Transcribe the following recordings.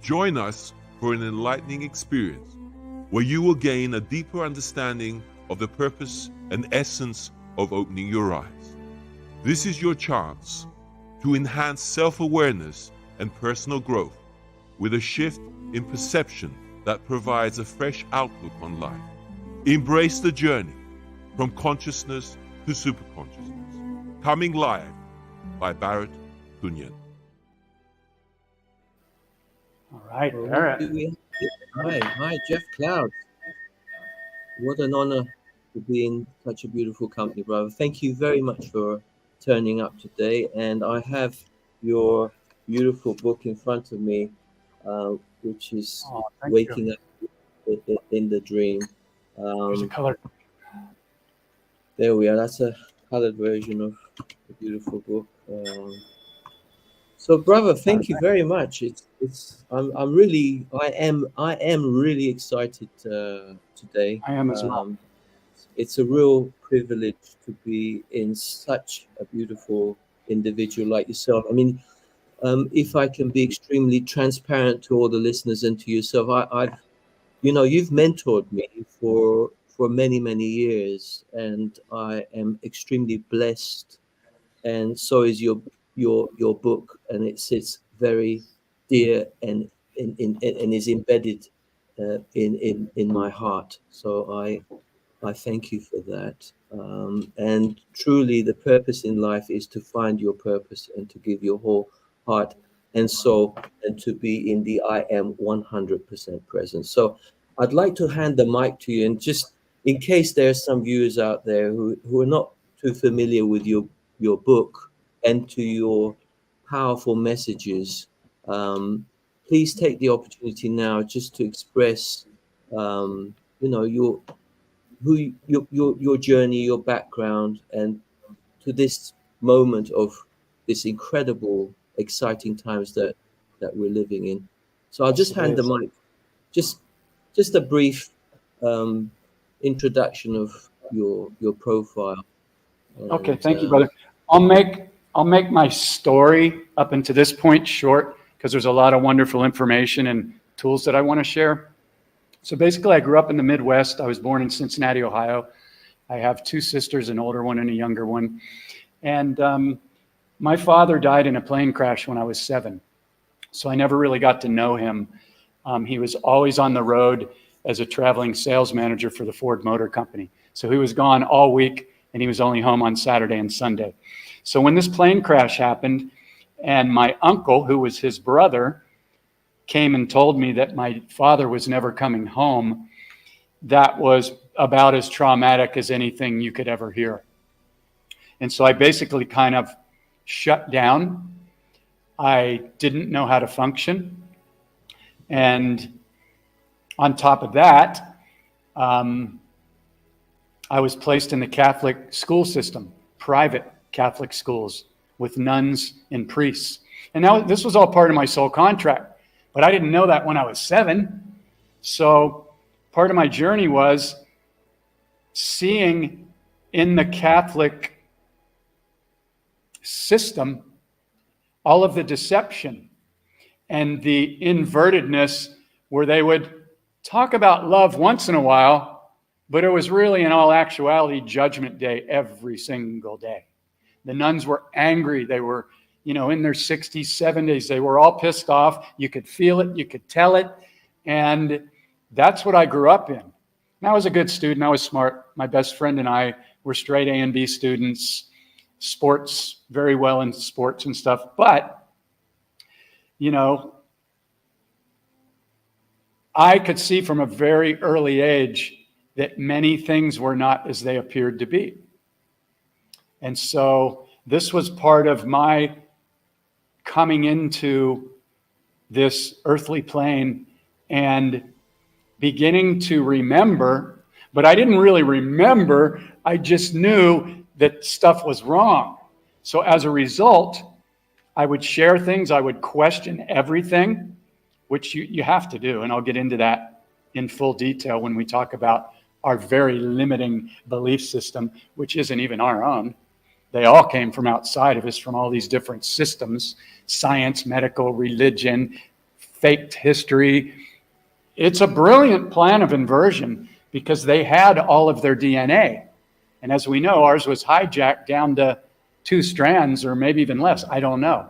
Join us for an enlightening experience where you will gain a deeper understanding of the purpose and essence of opening your eyes. This is your chance to enhance self-awareness and personal growth with a shift in perception that provides a fresh outlook on life. Embrace the journey from consciousness to superconsciousness. Coming live by Barrett Kunyan. All right, Well, Barrett. Hi, Jeff Cloud. What an honor to be in such a beautiful company, brother. Thank you very much for turning up today. And I have your beautiful book in front of me, which is Waking Up in the Dream. There's a color. There we are. That's a colored version of the beautiful book. So, brother, thank you very much. I am really excited today. I am as well. It's a real privilege to be in such a beautiful individual like yourself. I mean, if I can be extremely transparent to all the listeners and to yourself, you've mentored me for many years, and I am extremely blessed. And so is your book, and it sits very dear and is embedded in my heart. So I thank you for that. And truly, the purpose in life is to find your purpose and to give your whole heart and soul, and to be in the I am 100% present. So I'd like to hand the mic to you, and just in case there are some viewers out there who are not too familiar with your book and to your powerful messages, please take the opportunity now just to express, your journey, your background, and to this moment of this incredible, exciting times that we're living in. So I'll just hand the mic. Just a brief introduction of your profile. Okay, thank you, brother. I'll make my story up until this point short, because there's a lot of wonderful information and tools that I want to share. So basically, I grew up in the Midwest. I was born in Cincinnati, Ohio. I have two sisters, an older one and a younger one. And my father died in a plane crash when I was 7. So I never really got to know him. He was always on the road as a traveling sales manager for the Ford Motor Company. So he was gone all week, and he was only home on Saturday and Sunday. So when this plane crash happened, and my uncle, who was his brother, came and told me that my father was never coming home, that was about as traumatic as anything you could ever hear. And so I basically kind of shut down. I didn't know how to function. And on top of that, I was placed in the Catholic school system, private Catholic schools with nuns and priests. And now this was all part of my soul contract, but I didn't know that when I was 7. So part of my journey was seeing in the Catholic system all of the deception and the invertedness, where they would talk about love once in a while, but it was really in all actuality Judgment Day every single day. The nuns were angry. They were, in their 60s, 70s. They were all pissed off. You could feel it. You could tell it. And that's what I grew up in. And I was a good student. I was smart. My best friend and I were straight A and B students, sports, very well in sports and stuff. But, I could see from a very early age that many things were not as they appeared to be. And so this was part of my coming into this earthly plane and beginning to remember, but I didn't really remember. I just knew that stuff was wrong. So as a result, I would share things. I would question everything, which you have to do. And I'll get into that in full detail when we talk about our very limiting belief system, which isn't even our own. They all came from outside of us, from all these different systems: science, medical, religion, faked history. It's a brilliant plan of inversion because they had all of their DNA. And as we know, ours was hijacked down to 2 strands or maybe even less. I don't know.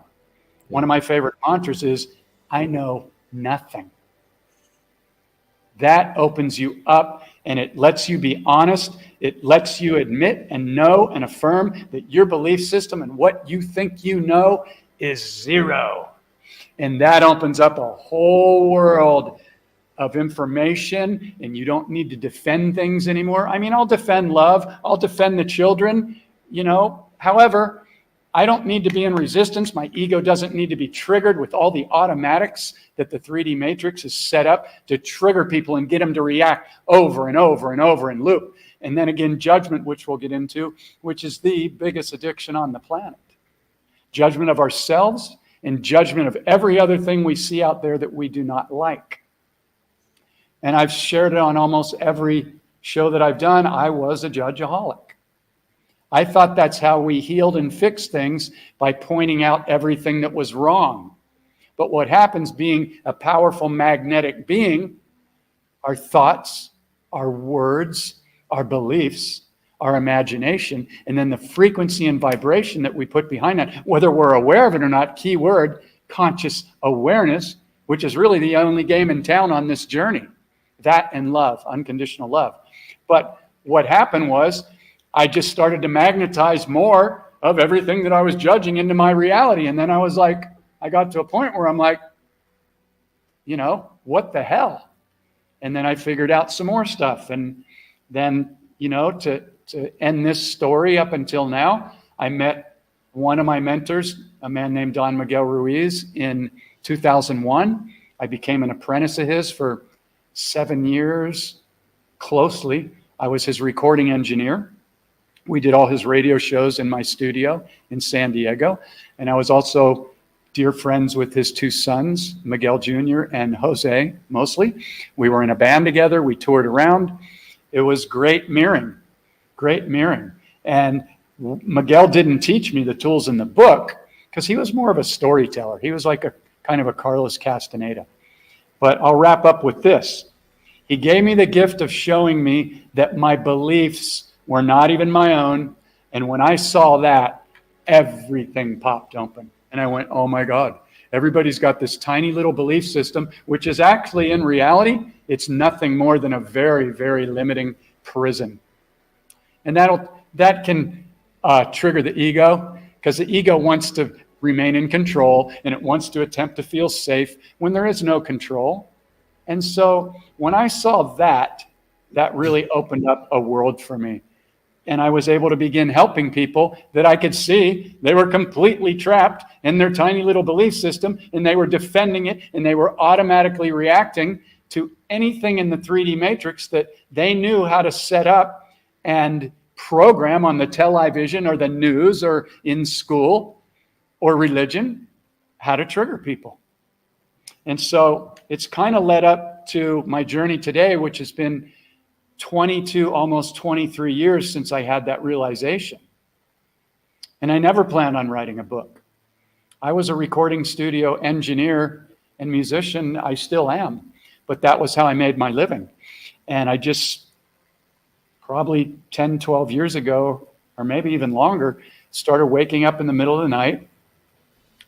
One of my favorite mantras is, I know nothing. That opens you up and it lets you be honest. It lets you admit and know and affirm that your belief system and what you think you know is zero. And that opens up a whole world of information, and you don't need to defend things anymore. I mean, I'll defend love. I'll defend the children, However, I don't need to be in resistance. My ego doesn't need to be triggered with all the automatics that the 3D matrix is set up to trigger people and get them to react over and over and over in loop. And then again, judgment, which we'll get into, which is the biggest addiction on the planet. Judgment of ourselves and judgment of every other thing we see out there that we do not like. And I've shared it on almost every show that I've done. I was a judgeaholic. I thought that's how we healed and fixed things, by pointing out everything that was wrong. But what happens, being a powerful magnetic being, our thoughts, our words, our beliefs, our imagination, and then the frequency and vibration that we put behind that, whether we're aware of it or not, keyword, conscious awareness, which is really the only game in town on this journey. That and love, unconditional love. But what happened was I just started to magnetize more of everything that I was judging into my reality. And then I got to a point where I'm like, what the hell? And then I figured out some more stuff. And then, to end this story up until now, I met one of my mentors, a man named Don Miguel Ruiz, in 2001. I became an apprentice of his for 7 years closely. I was his recording engineer. We did all his radio shows in my studio in San Diego. And I was also dear friends with his 2 sons, Miguel Jr. and Jose, mostly. We were in a band together. We toured around. It was great mirroring. And Miguel didn't teach me the tools in the book because he was more of a storyteller. He was like a kind of a Carlos Castaneda. But I'll wrap up with this. He gave me the gift of showing me that my beliefs were not even my own. And when I saw that, everything popped open. And I went, oh my God, everybody's got this tiny little belief system, which is actually, in reality, it's nothing more than a very, very limiting prison. And that can trigger the ego, because the ego wants to remain in control and it wants to attempt to feel safe when there is no control. And so when I saw that really opened up a world for me. And I was able to begin helping people that I could see they were completely trapped in their tiny little belief system, and they were defending it, and they were automatically reacting to anything in the 3D matrix that they knew how to set up and program on the television or the news or in school or religion, how to trigger people. And so it's kind of led up to my journey today, which has been 22, almost 23 years since I had that realization. And I never planned on writing a book. I was a recording studio engineer and musician. I still am. But that was how I made my living. And I just probably 10, 12 years ago, or maybe even longer, started waking up in the middle of the night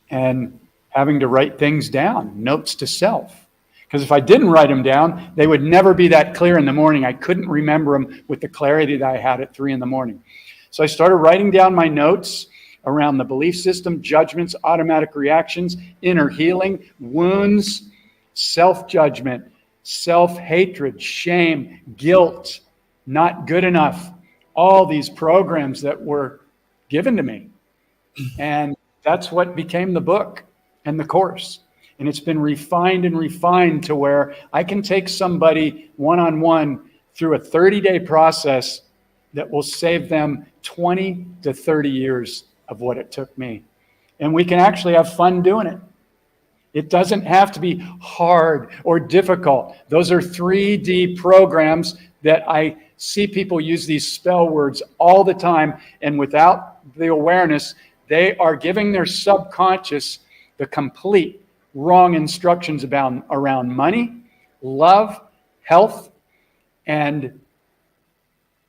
and having to write things down, notes to self. Because if I didn't write them down, they would never be that clear in the morning. I couldn't remember them with the clarity that I had at 3 a.m. So I started writing down my notes around the belief system, judgments, automatic reactions, inner healing, wounds, self-judgment, self-hatred, shame, guilt, not good enough, all these programs that were given to me. And that's what became the book and the course. And it's been refined and refined to where I can take somebody one-on-one through a 30-day process that will save them 20 to 30 years of what it took me. And we can actually have fun doing it. It doesn't have to be hard or difficult. Those are 3D programs that I see people use these spell words all the time. And without the awareness, they are giving their subconscious the complete wrong instructions around money, love, health, and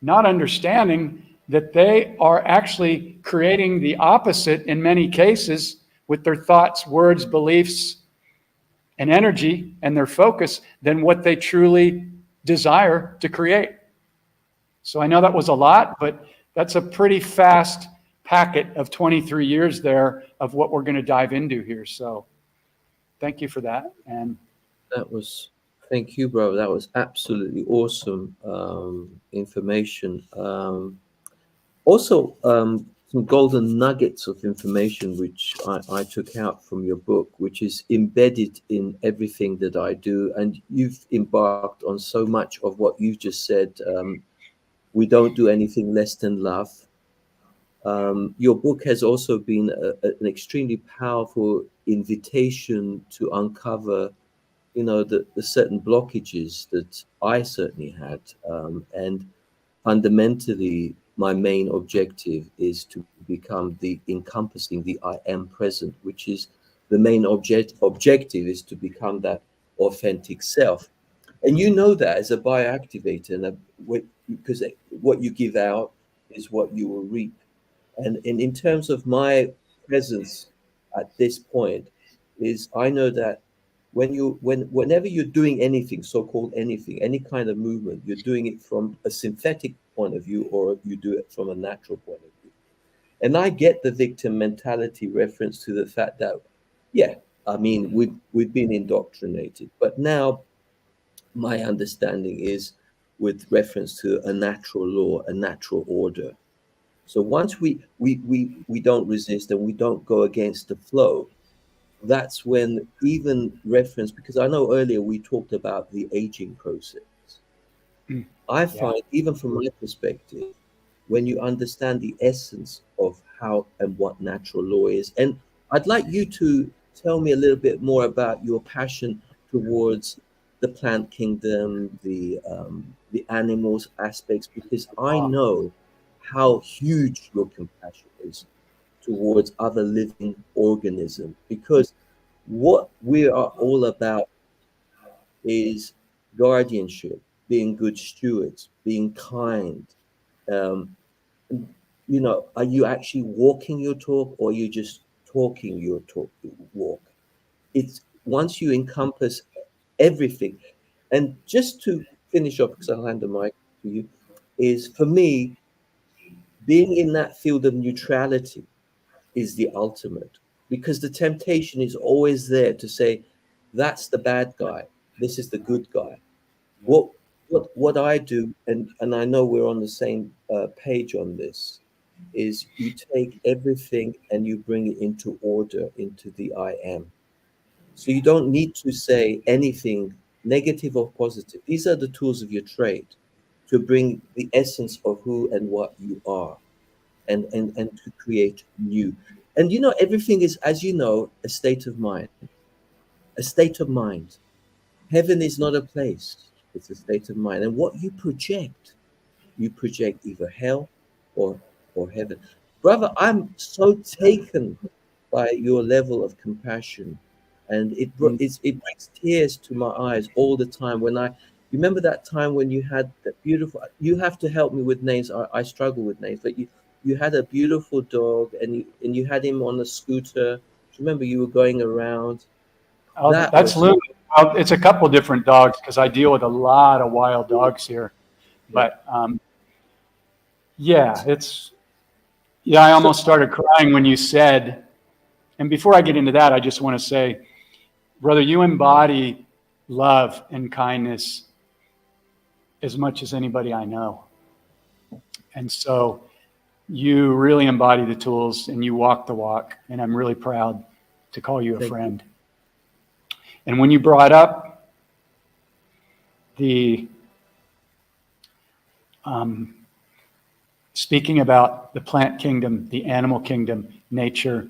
not understanding that they are actually creating the opposite in many cases with their thoughts, words, beliefs, and energy and their focus than what they truly desire to create. So I know that was a lot, but that's a pretty fast packet of 23 years there of what we're going to dive into here. So thank you for that. And That was, thank you, bro. That was absolutely awesome information. Also, some golden nuggets of information which I took out from your book, which is embedded in everything that I do. And you've embarked on so much of what you've just said. We don't do anything less than love. Your book has also been an extremely powerful invitation to uncover, you know, the certain blockages that I certainly had. And fundamentally, my main objective is to become the encompassing the I am present, which is the main objective is to become that authentic self. And you know that as a bioactivator, and because what you give out is what you will reap. And in terms of my presence at this point, is I know that whenever you're doing anything, so-called anything, any kind of movement, you're doing it from a synthetic point of view, or you do it from a natural point of view. And I get the victim mentality reference to the fact that, yeah, I mean, we've been indoctrinated, but now my understanding is with reference to a natural law, a natural order. So once we don't resist and we don't go against the flow, that's when even reference, because I know earlier we talked about the aging process. I find, even from my perspective, when you understand the essence of how and what natural law is, and I'd like you to tell me a little bit more about your passion towards the plant kingdom, the animals aspects, because I know how huge your compassion is towards other living organisms, because what we are all about is guardianship, being good stewards, being kind. Um, you know, are you actually walking your talk, or are you just talking your walk? It's once you encompass everything. And just to finish up, because I'll hand the mic to you, is for me, being in that field of neutrality is the ultimate, because the temptation is always there to say, that's the bad guy, this is the good guy. What I do, and I know we're on the same page on this, is you take everything and you bring it into order, into the I am. So you don't need to say anything negative or positive. These are the tools of your trade to bring the essence of who and what you are, and to create new. And you know, everything is, as you know, a state of mind. A state of mind. Heaven is not a place, it's a state of mind. And what you project either hell or heaven. Brother, I'm so taken by your level of compassion, and it brings tears to my eyes all the time. When I remember that time when you had that beautiful, you have to help me with names. I struggle with names, but you had a beautiful dog, and you had him on a scooter. Remember, you were going around. That's Lou. Well, it's a couple different dogs because I deal with a lot of wild dogs here. But I almost started crying when you said, and before I get into that, I just want to say, brother, you embody love and kindness as much as anybody I know. And so you really embody the tools and you walk the walk. And I'm really proud to call you a friend. And when you brought up the speaking about the plant kingdom, the animal kingdom, nature,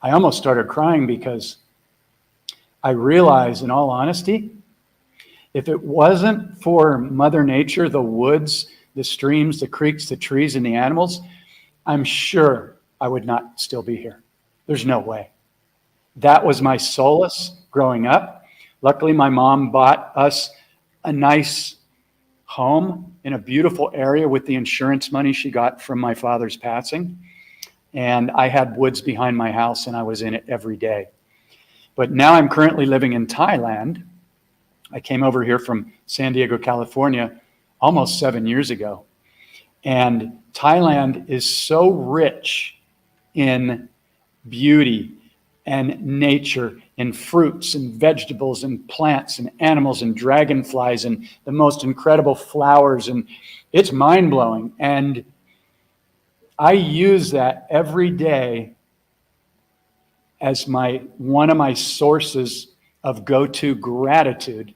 I almost started crying because I realize, in all honesty, if it wasn't for Mother Nature, the woods, the streams, the creeks, the trees, and the animals, I'm sure I would not still be here. There's no way. That was my solace growing up. Luckily, my mom bought us a nice home in a beautiful area with the insurance money she got from my father's passing. And I had woods behind my house, and I was in it every day. But now I'm currently living in Thailand. I came over here from San Diego, California, almost 7 years ago. And Thailand is so rich in beauty and nature and fruits and vegetables and plants and animals and dragonflies and the most incredible flowers. And it's mind-blowing. And I use that every day as one of my sources of go-to gratitude.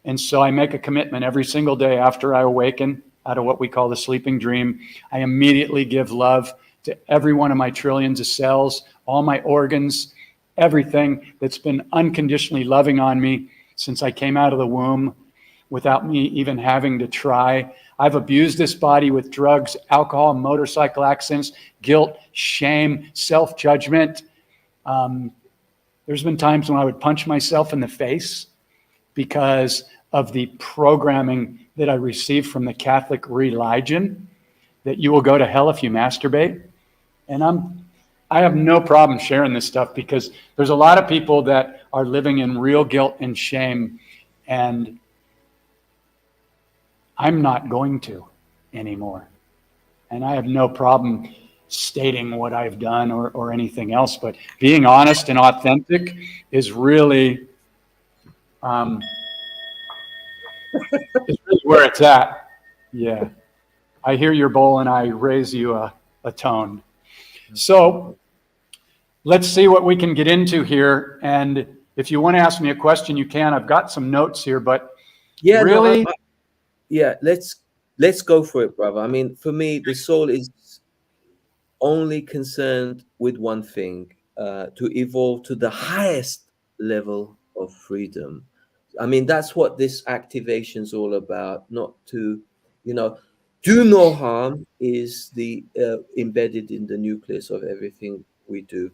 And so I make a commitment every single day after I awaken out of what we call the sleeping dream. I immediately give love to every one of my trillions of cells, all my organs, everything that's been unconditionally loving on me since I came out of the womb without me even having to try. I've abused this body with drugs, alcohol, motorcycle accidents, guilt, shame, self-judgment. There's been times when I would punch myself in the face because of the programming that I received from the Catholic religion, that you will go to hell if you masturbate. And I have no problem sharing this stuff because there's a lot of people that are living in real guilt and shame, and I'm not going to anymore. And I have no problem stating what I've done or anything else, but being honest and authentic is really where it's at. Yeah. I hear your bowl and I raise you a tone. So let's see what we can get into here. And if you want to ask me a question, you can. I've got some notes here, but Yeah, really? Let's go for it, brother. I mean, for me, the soul is only concerned with one thing, to evolve to the highest level of freedom. I mean, that's what this activation is all about. Not to, do no harm is the embedded in the nucleus of everything we do.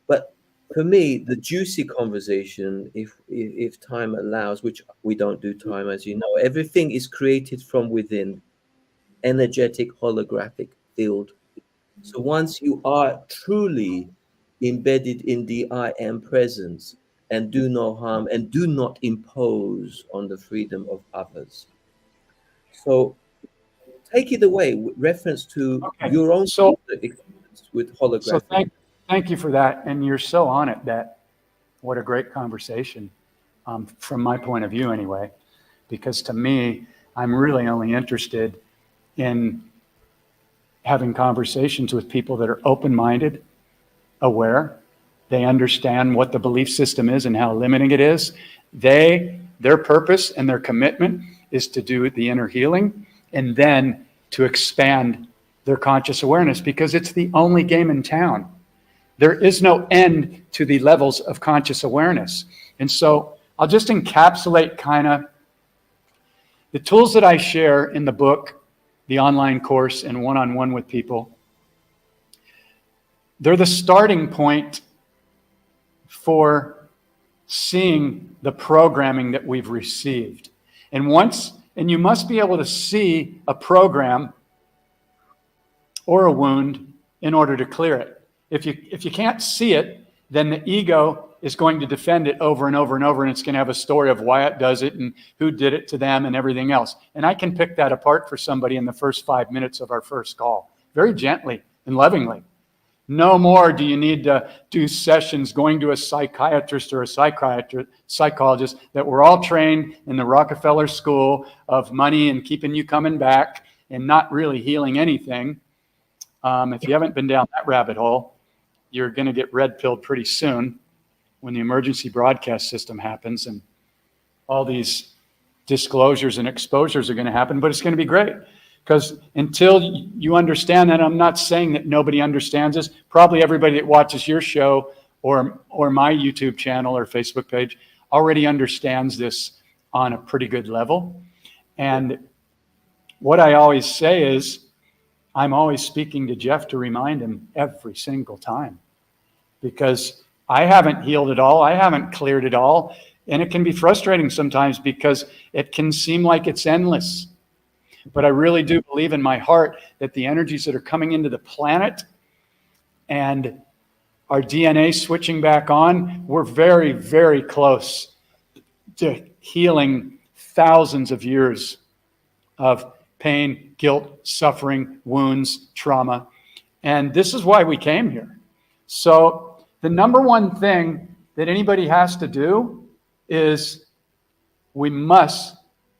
But for me, the juicy conversation, if time allows, which we don't do time, as you know, everything is created from within, energetic holographic field. So once you are truly embedded in the I am presence and do no harm and do not impose on the freedom of others. So take it away with reference to your own experience with holographic. So thank you for that. And you're so on it that what a great conversation, from my point of view anyway, because to me, I'm really only interested in having conversations with people that are open-minded, aware, they understand what the belief system is and how limiting it is. Their purpose and their commitment is to do the inner healing and then to expand their conscious awareness, because it's the only game in town. There is no end to the levels of conscious awareness. And so I'll just encapsulate kind of the tools that I share in the book, the online course, and one-on-one with people. They're the starting point for seeing the programming that we've received. And you must be able to see a program or a wound in order to clear it. If you can't see it, then the ego is going to defend it over and over and over, and it's going to have a story of why it does it and who did it to them and everything else. And I can pick that apart for somebody in the first 5 minutes of our first call, very gently and lovingly. No more do you need to do sessions going to a psychiatrist or a psychologist that we're all trained in the Rockefeller School of money and keeping you coming back and not really healing anything. If you haven't been down that rabbit hole, you're going to get red-pilled pretty soon when the emergency broadcast system happens and all these disclosures and exposures are going to happen, but it's going to be great. Because until you understand that, I'm not saying that nobody understands this. Probably everybody that watches your show or my YouTube channel or Facebook page already understands this on a pretty good level. And what I always say is, I'm always speaking to Jeff to remind him every single time. Because I haven't healed it all. I haven't cleared it all. And it can be frustrating sometimes because it can seem like it's endless. But I really do believe in my heart that the energies that are coming into the planet and our DNA switching back on, we're very, very close to healing thousands of years of pain, guilt, suffering, wounds, trauma. And this is why we came here. So the number one thing that anybody has to do is we must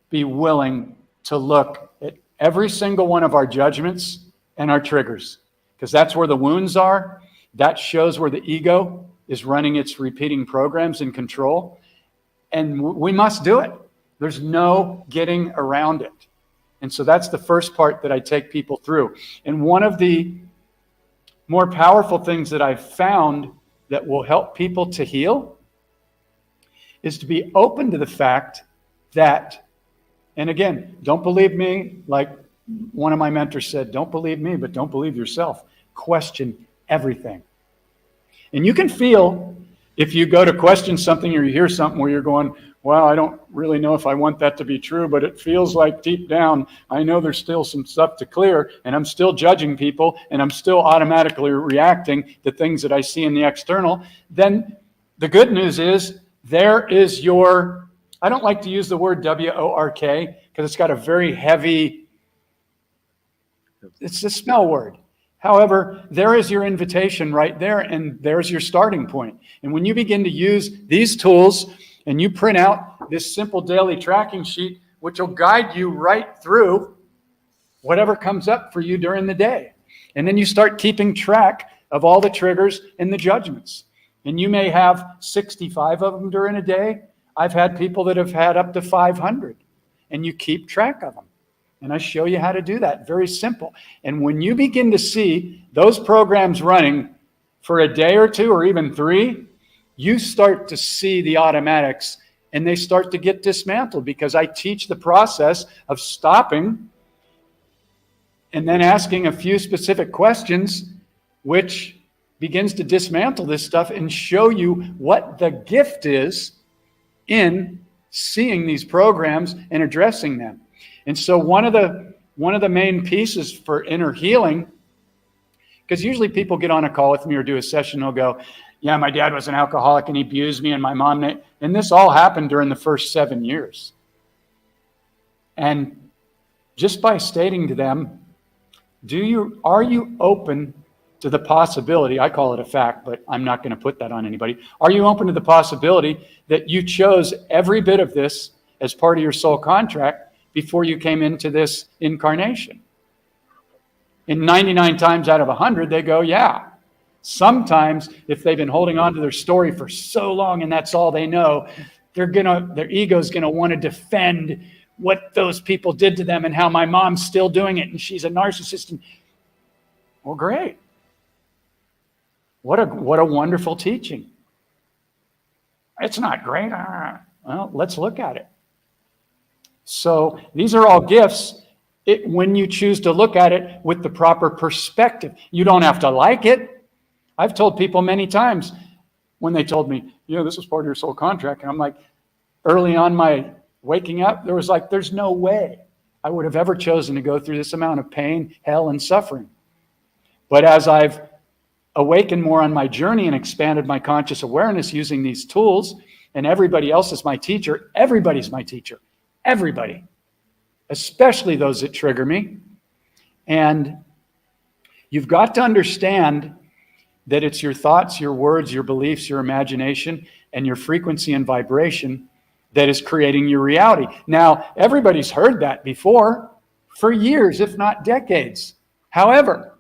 be willing to look at every single one of our judgments and our triggers, because that's where the wounds are. That shows where the ego is running its repeating programs in control. And we must do it. There's no getting around it. And so that's the first part that I take people through. And one of the more powerful things that I've found that will help people to heal is to be open to the fact that, and again, don't believe me, like one of my mentors said, don't believe me, but don't believe yourself. Question everything. And you can feel if you go to question something or you hear something where you're going, well, I don't really know if I want that to be true, but it feels like deep down, I know there's still some stuff to clear, and I'm still judging people, and I'm still automatically reacting to things that I see in the external. Then the good news is there is your, I don't like to use the word W-O-R-K because it's got a very heavy, it's a smell word. However, there is your invitation right there, and there's your starting point. And when you begin to use these tools and you print out this simple daily tracking sheet, which will guide you right through whatever comes up for you during the day. And then you start keeping track of all the triggers and the judgments. And you may have 65 of them during a day. I've had people that have had up to 500, and you keep track of them. And I show you how to do that. Very simple. And when you begin to see those programs running for a day or two or even 3, you start to see the automatics and they start to get dismantled, because I teach the process of stopping and then asking a few specific questions, which begins to dismantle this stuff and show you what the gift is in seeing these programs and addressing them. And so one of the main pieces for inner healing, because usually people get on a call with me or do a session, they'll go, yeah, my dad was an alcoholic and he abused me, and my mom, and this all happened during the first 7 years. And just by stating to them, are you open to the possibility, I call it a fact, but I'm not going to put that on anybody. Are you open to the possibility that you chose every bit of this as part of your soul contract before you came into this incarnation? And 99 times out of 100, they go, yeah. Sometimes, if they've been holding on to their story for so long and that's all they know, their ego's going to want to defend what those people did to them and how my mom's still doing it and she's a narcissist. And, well, great. What a wonderful teaching. It's not great. Well, let's look at it. So these are all gifts when you choose to look at it with the proper perspective. You don't have to like it. I've told people many times when they told me, this was part of your soul contract. And I'm like, early on my waking up, there's no way I would have ever chosen to go through this amount of pain, hell, and suffering. But as I've awakened more on my journey and expanded my conscious awareness using these tools, and everybody else is my teacher, everybody's my teacher. Everybody, especially those that trigger me. And you've got to understand that it's your thoughts, your words, your beliefs, your imagination, and your frequency and vibration that is creating your reality. Now, everybody's heard that before for years, if not decades. However,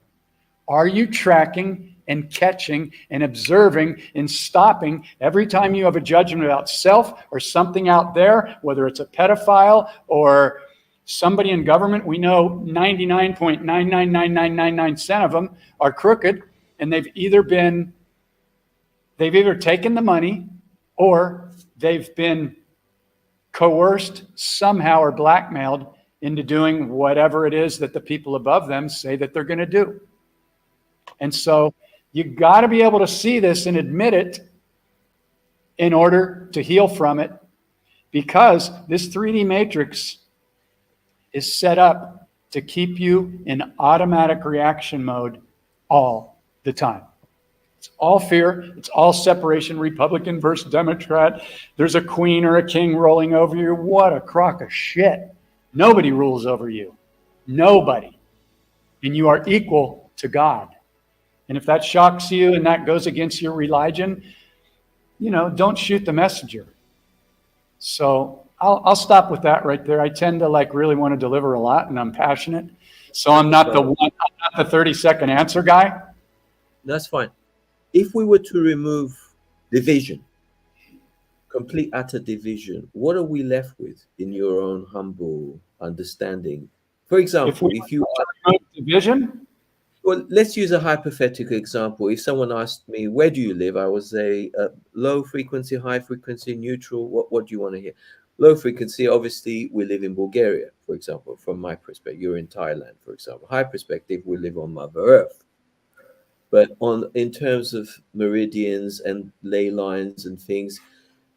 are you tracking and catching and observing and stopping every time you have a judgment about self or something out there, whether it's a pedophile or somebody in government? We know 99.999999% of them are crooked, and they've either taken the money or they've been coerced somehow or blackmailed into doing whatever it is that the people above them say that they're going to do. And so you got to be able to see this and admit it in order to heal from it, because this 3D matrix is set up to keep you in automatic reaction mode all the time. It's all fear. It's all separation, Republican versus Democrat. There's a queen or a king rolling over you. What a crock of shit. Nobody rules over you. Nobody. And you are equal to God. And if that shocks you and that goes against your religion, don't shoot the messenger. So I'll stop with that right there. I tend to really want to deliver a lot, and I'm passionate. So I'm not the 30-second answer guy. That's fine. If we were to remove division, complete utter division, what are we left with in your own humble understanding? For example, if you remove division, well, let's use a hypothetical example. If someone asked me, where do you live? I would say low frequency, high frequency, neutral. What do you want to hear? Low frequency, obviously, we live in Bulgaria, for example, from my perspective. You're in Thailand, for example. High perspective, we live on Mother Earth. But in terms of meridians and ley lines and things,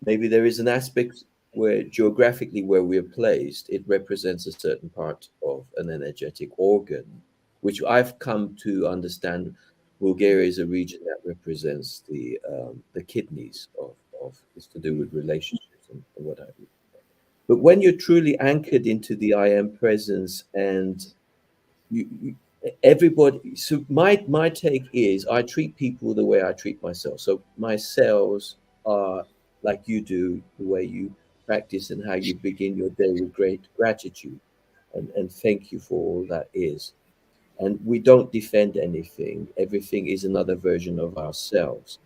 maybe there is an aspect where geographically where we're placed, it represents a certain part of an energetic organ, which I've come to understand. Bulgaria is a region that represents the kidneys of it's to do with relationships and what have you. But when you're truly anchored into the I am presence, and everybody, so my take is I treat people the way I treat myself. So my cells are like you do, the way you practice and how you begin your day with great gratitude and thank you for all that is. And we don't defend anything. Everything is another version of ourselves.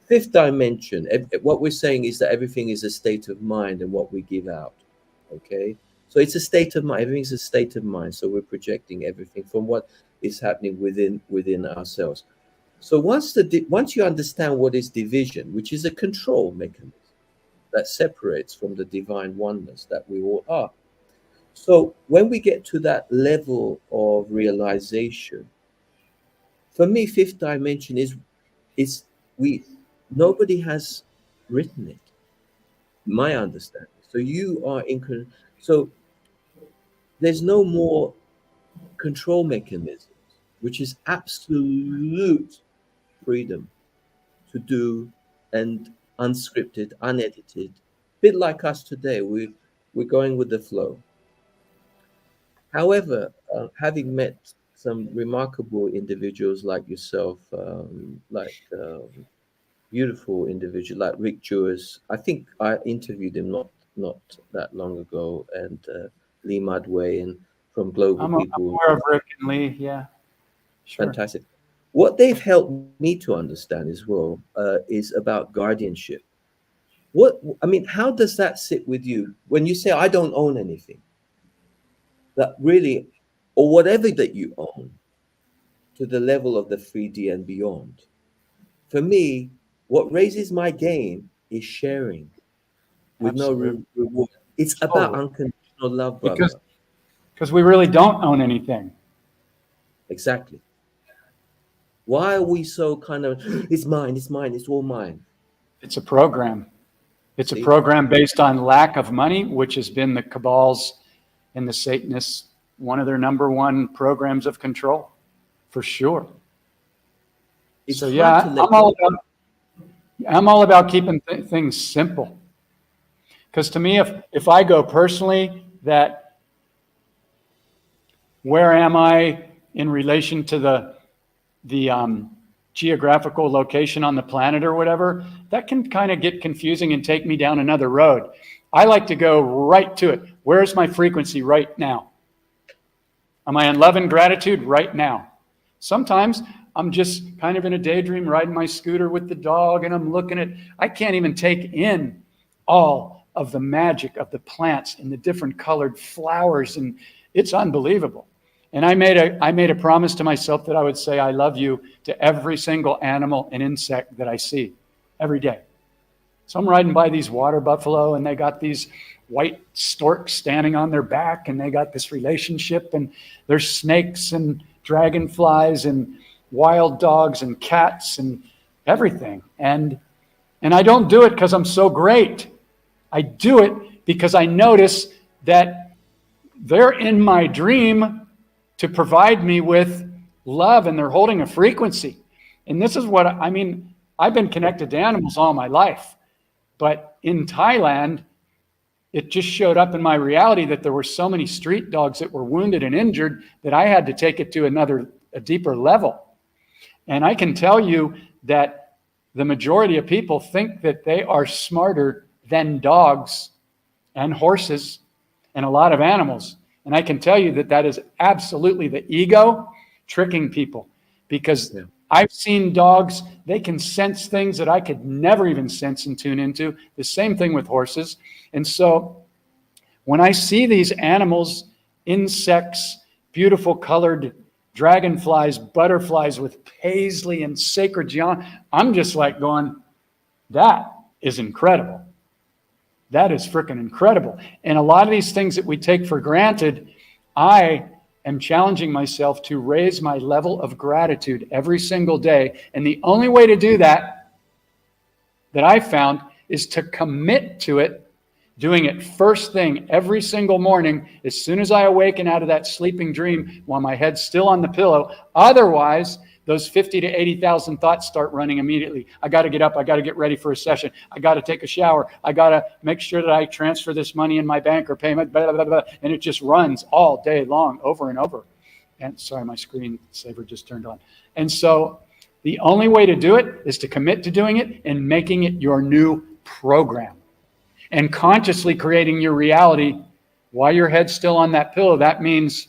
Fifth dimension, what we're saying is that everything is a state of mind and what we give out. Okay? So it's a state of mind. Everything's a state of mind. So we're projecting everything from what is happening within ourselves. So once you understand what is division, which is a control mechanism that separates from the divine oneness that we all are. So when we get to that level of realization, for me, fifth dimension is nobody has written it, my understanding. So you are so there's no more control mechanisms, which is absolute freedom to do, and unscripted, unedited, a bit like us today. We're going with the flow. However, having met some remarkable individuals like yourself, beautiful individual like Rick Jewers, I think I interviewed him not that long ago, and Lee Mudway, and from Global People. I'm aware of Rick and Lee, yeah. Sure. Fantastic. What they've helped me to understand as well is about guardianship. How does that sit with you when you say, I don't own anything? That really, or whatever that you own, to the level of the 3D and beyond. For me, what raises my game is sharing with Absolutely. no reward. It's about unconditional love, brother. Because we really don't own anything. Exactly. Why are we so kind of, it's mine, it's all mine? It's a program. It's a program based on lack of money, which has been the Cabal's and the Satanists, one of their number one programs of control, for sure. So yeah, I'm all about keeping things simple. Because to me, if I go personally, that where am I in relation to the geographical location on the planet or whatever, that can kind of get confusing and take me down another road. I like to go right to it. Where's my frequency right now? Am I in love and gratitude right now? Sometimes I'm just kind of in a daydream riding my scooter with the dog, and I'm looking at, I can't even take in all of the magic of the plants and the different colored flowers, and it's unbelievable. And I made a promise to myself that I would say I love you to every single animal and insect that I see every day. So I'm riding by these water buffalo, and they got these white storks standing on their back, and they got this relationship, and there's snakes and dragonflies and wild dogs and cats and everything. And And I don't do it because I'm so great. I do it because I notice that they're in my dream to provide me with love, and they're holding a frequency. And this is what I mean. I've been connected to animals all my life, but in Thailand, it just showed up in my reality that there were so many street dogs that were wounded and injured that I had to take it to a deeper level. And I can tell you that the majority of people think that they are smarter than dogs and horses and a lot of animals. And I can tell you that that is absolutely the ego tricking people, because I've seen dogs, they can sense things that I could never even sense and tune into. The same thing with horses. And so when I see these animals, insects, beautiful colored dragonflies, butterflies with paisley and sacred geometry, I'm just like going, that is incredible. That is freaking incredible. And a lot of these things that we take for granted, I am challenging myself to raise my level of gratitude every single day. And the only way to do that I found is to commit to it, doing it first thing every single morning, as soon as I awaken out of that sleeping dream while my head's still on the pillow. Otherwise, those 50 to 80,000 thoughts start running immediately. I got to get up. I got to get ready for a session. I got to take a shower. I got to make sure that I transfer this money in my bank or payment, blah, blah, blah, blah. And it just runs all day long, over and over. And sorry, my screen saver just turned on. And so the only way to do it is to commit to doing it and making it your new program and consciously creating your reality while your head's still on that pillow. That means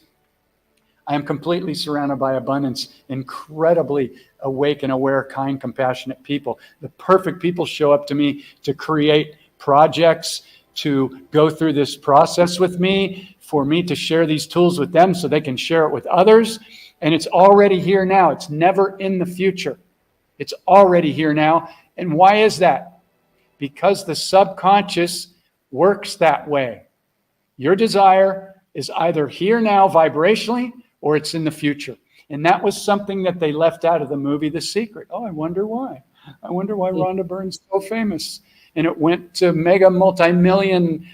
I am completely surrounded by abundance, incredibly awake and aware, kind, compassionate people. The perfect people show up to me to create projects, to go through this process with me, for me to share these tools with them so they can share it with others. And it's already here now. It's never in the future. It's already here now. And why is that? Because the subconscious works that way. Your desire is either here now vibrationally, or it's in the future. And that was something that they left out of the movie The Secret. Oh, I wonder why. I wonder why Rhonda Byrne's so famous. And it went to mega multi-million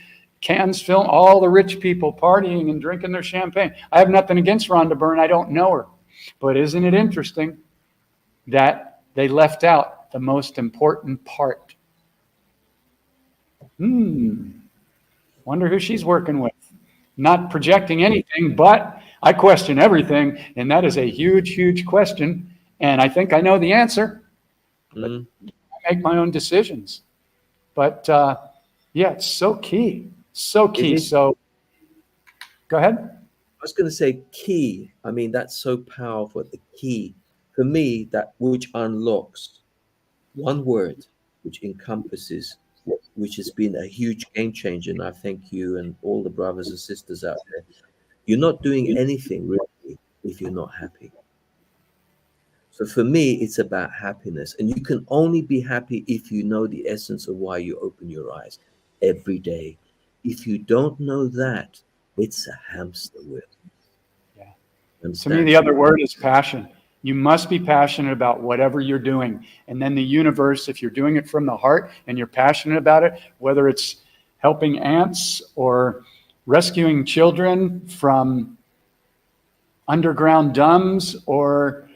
Cannes film, all the rich people partying and drinking their champagne. I have nothing against Rhonda Byrne. I don't know her. But isn't it interesting that they left out the most important part? Wonder who she's working with. Not projecting anything, but I question everything, and that is a huge, huge question. And I think I know the answer. But I make my own decisions. But yeah, it's so key. So key. So go ahead. I was going to say key. I mean, that's so powerful. The key. For me, that which unlocks one word, which encompasses, which has been a huge game changer. And I thank you and all the brothers and sisters out there. You're not doing anything really if you're not happy. So for me, it's about happiness. And you can only be happy if you know the essence of why you open your eyes every day. If you don't know that, it's a hamster wheel. Yeah. To me, the other word is passion. You must be passionate about whatever you're doing. And then the universe, if you're doing it from the heart and you're passionate about it, whether it's helping ants or rescuing children from underground dumbs or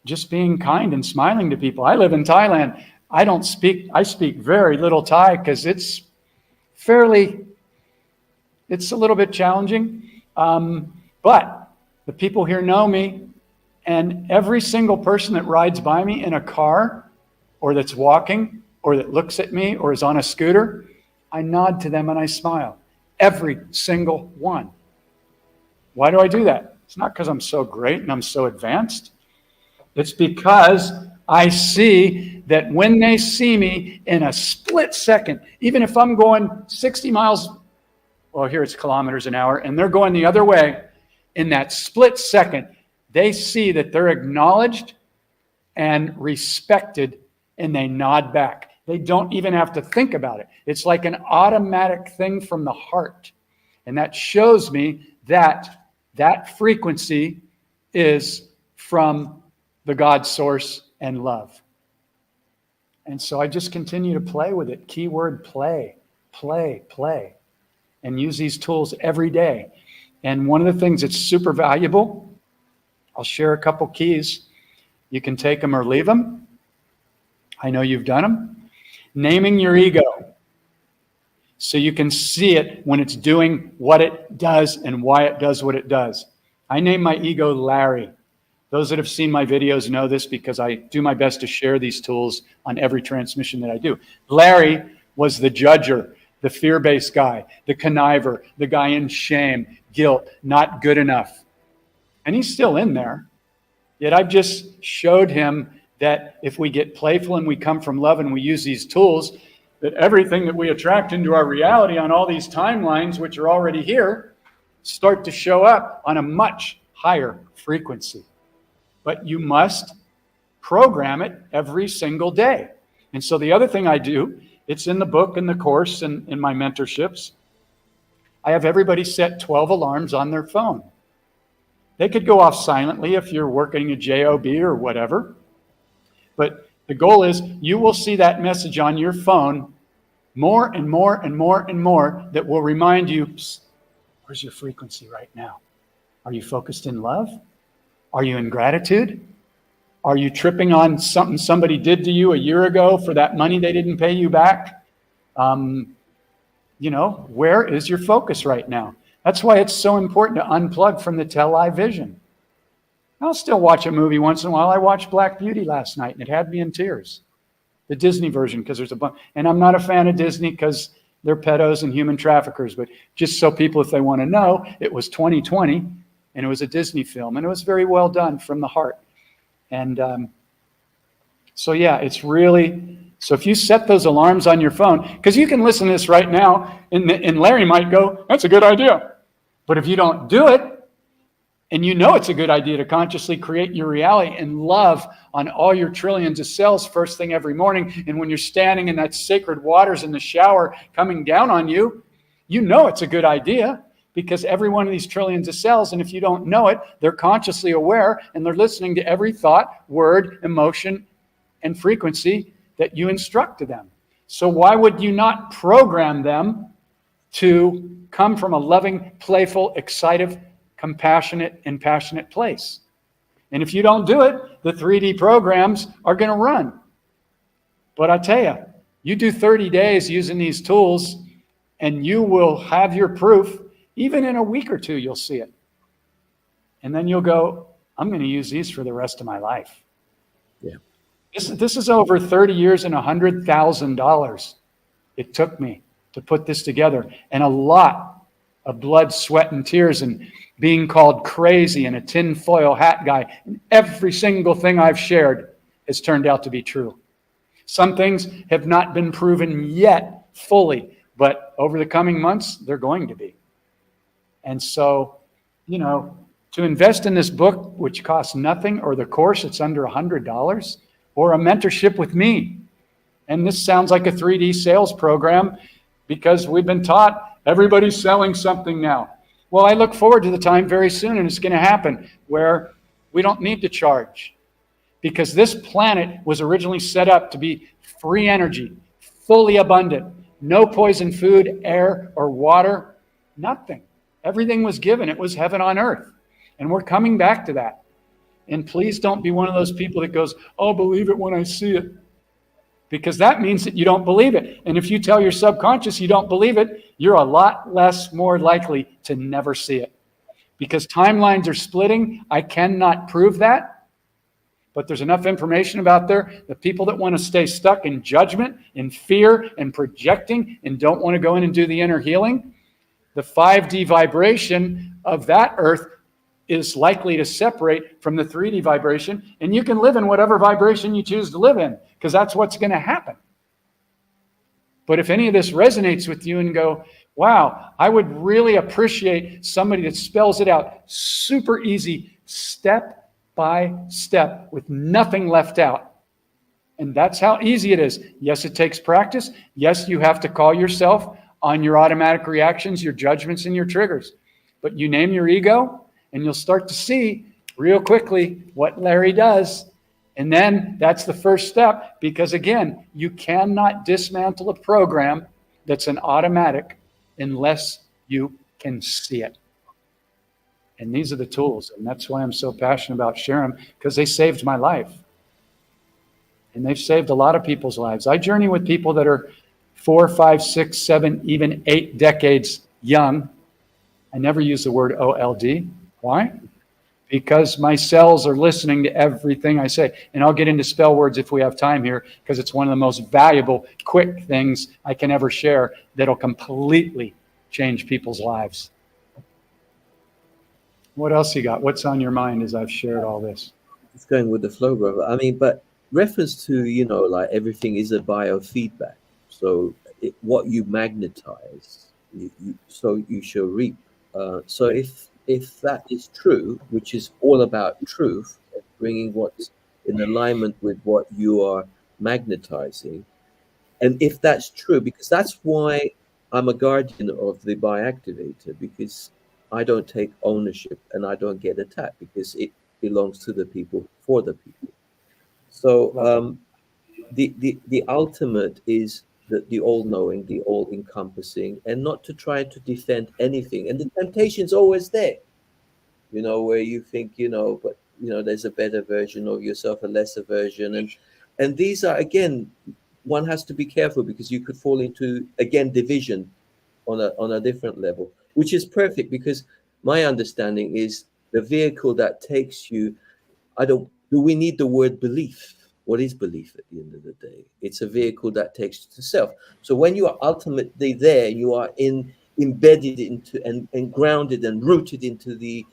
just being kind and smiling to people. I live in Thailand. I speak very little Thai because it's a little bit challenging. But the people here know me, and every single person that rides by me in a car or that's walking or that looks at me or is on a scooter, I nod to them and I smile. Every single one. Why do I do that? It's not because I'm so great and I'm so advanced. It's because I see that when they see me in a split second, even if I'm going 60 miles, well, here it's kilometers an hour, and they're going the other way, in that split second, they see that they're acknowledged and respected, and they nod back. They don't even have to think about it. It's like an automatic thing from the heart. And that shows me that that frequency is from the God source and love. And so I just continue to play with it. Keyword play, play, play, and use these tools every day. And one of the things that's super valuable, I'll share a couple keys. You can take them or leave them. I know you've done them. Naming your ego, so you can see it when it's doing what it does and why it does what it does. I name my ego Larry. Those that have seen my videos know this because I do my best to share these tools on every transmission that I do. Larry was the judger, the fear-based guy, the conniver, the guy in shame, guilt, not good enough. And he's still in there. Yet I've just showed him that if we get playful and we come from love and we use these tools, that everything that we attract into our reality on all these timelines, which are already here, start to show up on a much higher frequency. But you must program it every single day. And so the other thing I do, it's in the book and the course and in my mentorships, I have everybody set 12 alarms on their phone. They could go off silently if you're working a job or whatever. But the goal is you will see that message on your phone more and more and more and more that will remind you, where's your frequency right now? Are you focused in love? Are you in gratitude? Are you tripping on something somebody did to you a year ago for that money they didn't pay you back? Where is your focus right now? That's why it's so important to unplug from the television. I'll still watch a movie once in a while. I watched Black Beauty last night, and it had me in tears. The Disney version, because there's a bunch. And I'm not a fan of Disney because they're pedos and human traffickers. But just so people, if they want to know, it was 2020, and it was a Disney film, and it was very well done from the heart. And it's really... So if you set those alarms on your phone, because you can listen to this right now, and Larry might go, that's a good idea. But if you don't do it, and you know it's a good idea to consciously create your reality and love on all your trillions of cells first thing every morning, and when you're standing in that sacred waters in the shower coming down on you, you know it's a good idea because every one of these trillions of cells, and if you don't know it, they're consciously aware and they're listening to every thought, word, emotion, and frequency that you instruct to them. So why would you not program them to come from a loving, playful, excited, compassionate, and passionate place? And if you don't do it, the 3D programs are going to run. But I tell you, you do 30 days using these tools, and you will have your proof. Even in a week or two, you'll see it. And then you'll go, I'm going to use these for the rest of my life. Yeah. This is over 30 years and $100,000 it took me to put this together. And a lot of blood, sweat, and tears, and being called crazy and a tinfoil hat guy. And every single thing I've shared has turned out to be true. Some things have not been proven yet fully, but over the coming months, they're going to be. And so, to invest in this book, which costs nothing, or the course, it's under $100, or a mentorship with me. And this sounds like a 3D sales program because we've been taught everybody's selling something now. Well, I look forward to the time very soon, and it's going to happen, where we don't need to charge. Because this planet was originally set up to be free energy, fully abundant, no poison food, air, or water, nothing. Everything was given. It was heaven on earth. And we're coming back to that. And please don't be one of those people that goes, I'll believe it when I see it. Because that means that you don't believe it. And if you tell your subconscious you don't believe it, you're a lot more likely to never see it. Because timelines are splitting. I cannot prove that. But there's enough information about there. The people that want to stay stuck in judgment, in fear, and projecting, and don't want to go in and do the inner healing, the 5D vibration of that earth is likely to separate from the 3D vibration, and you can live in whatever vibration you choose to live in, because that's what's going to happen. But if any of this resonates with you and go, wow, I would really appreciate somebody that spells it out super easy, step by step, with nothing left out. And that's how easy it is. Yes, it takes practice. Yes, you have to call yourself on your automatic reactions, your judgments, and your triggers. But you name your ego, and you'll start to see real quickly what Larry does. And then that's the first step, because again, you cannot dismantle a program that's an automatic unless you can see it. And these are the tools. And that's why I'm so passionate about sharing them, because they saved my life. And they've saved a lot of people's lives. I journey with people that are 4, 5, 6, 7, even 8 decades young. I never use the word OLD. Why? Because my cells are listening to everything I say. And I'll get into spell words if we have time here, because it's one of the most valuable, quick things I can ever share that'll completely change people's lives. What else you got? What's on your mind as I've shared all this? It's going with the flow, brother. I mean, but reference to, like everything is a biofeedback. So what you magnetize, so you shall reap. So if that is true, which is all about truth, bringing what's in alignment with what you are magnetizing, and if that's true, because that's why I'm a guardian of the Activator, because I don't take ownership and I don't get attacked, because it belongs to the people, for the people. So the ultimate is the all-knowing, the all-encompassing, and not to try to defend anything. And the temptation's always there, where you think, but there's a better version of yourself, a lesser version, and these are, again, one has to be careful, because you could fall into, again, division on a different level, which is perfect, because my understanding is the vehicle that takes you. Do we need the word belief? What is belief at the end of the day? It's a vehicle that takes you to self. So when you are ultimately there, you are embedded into and grounded and rooted into the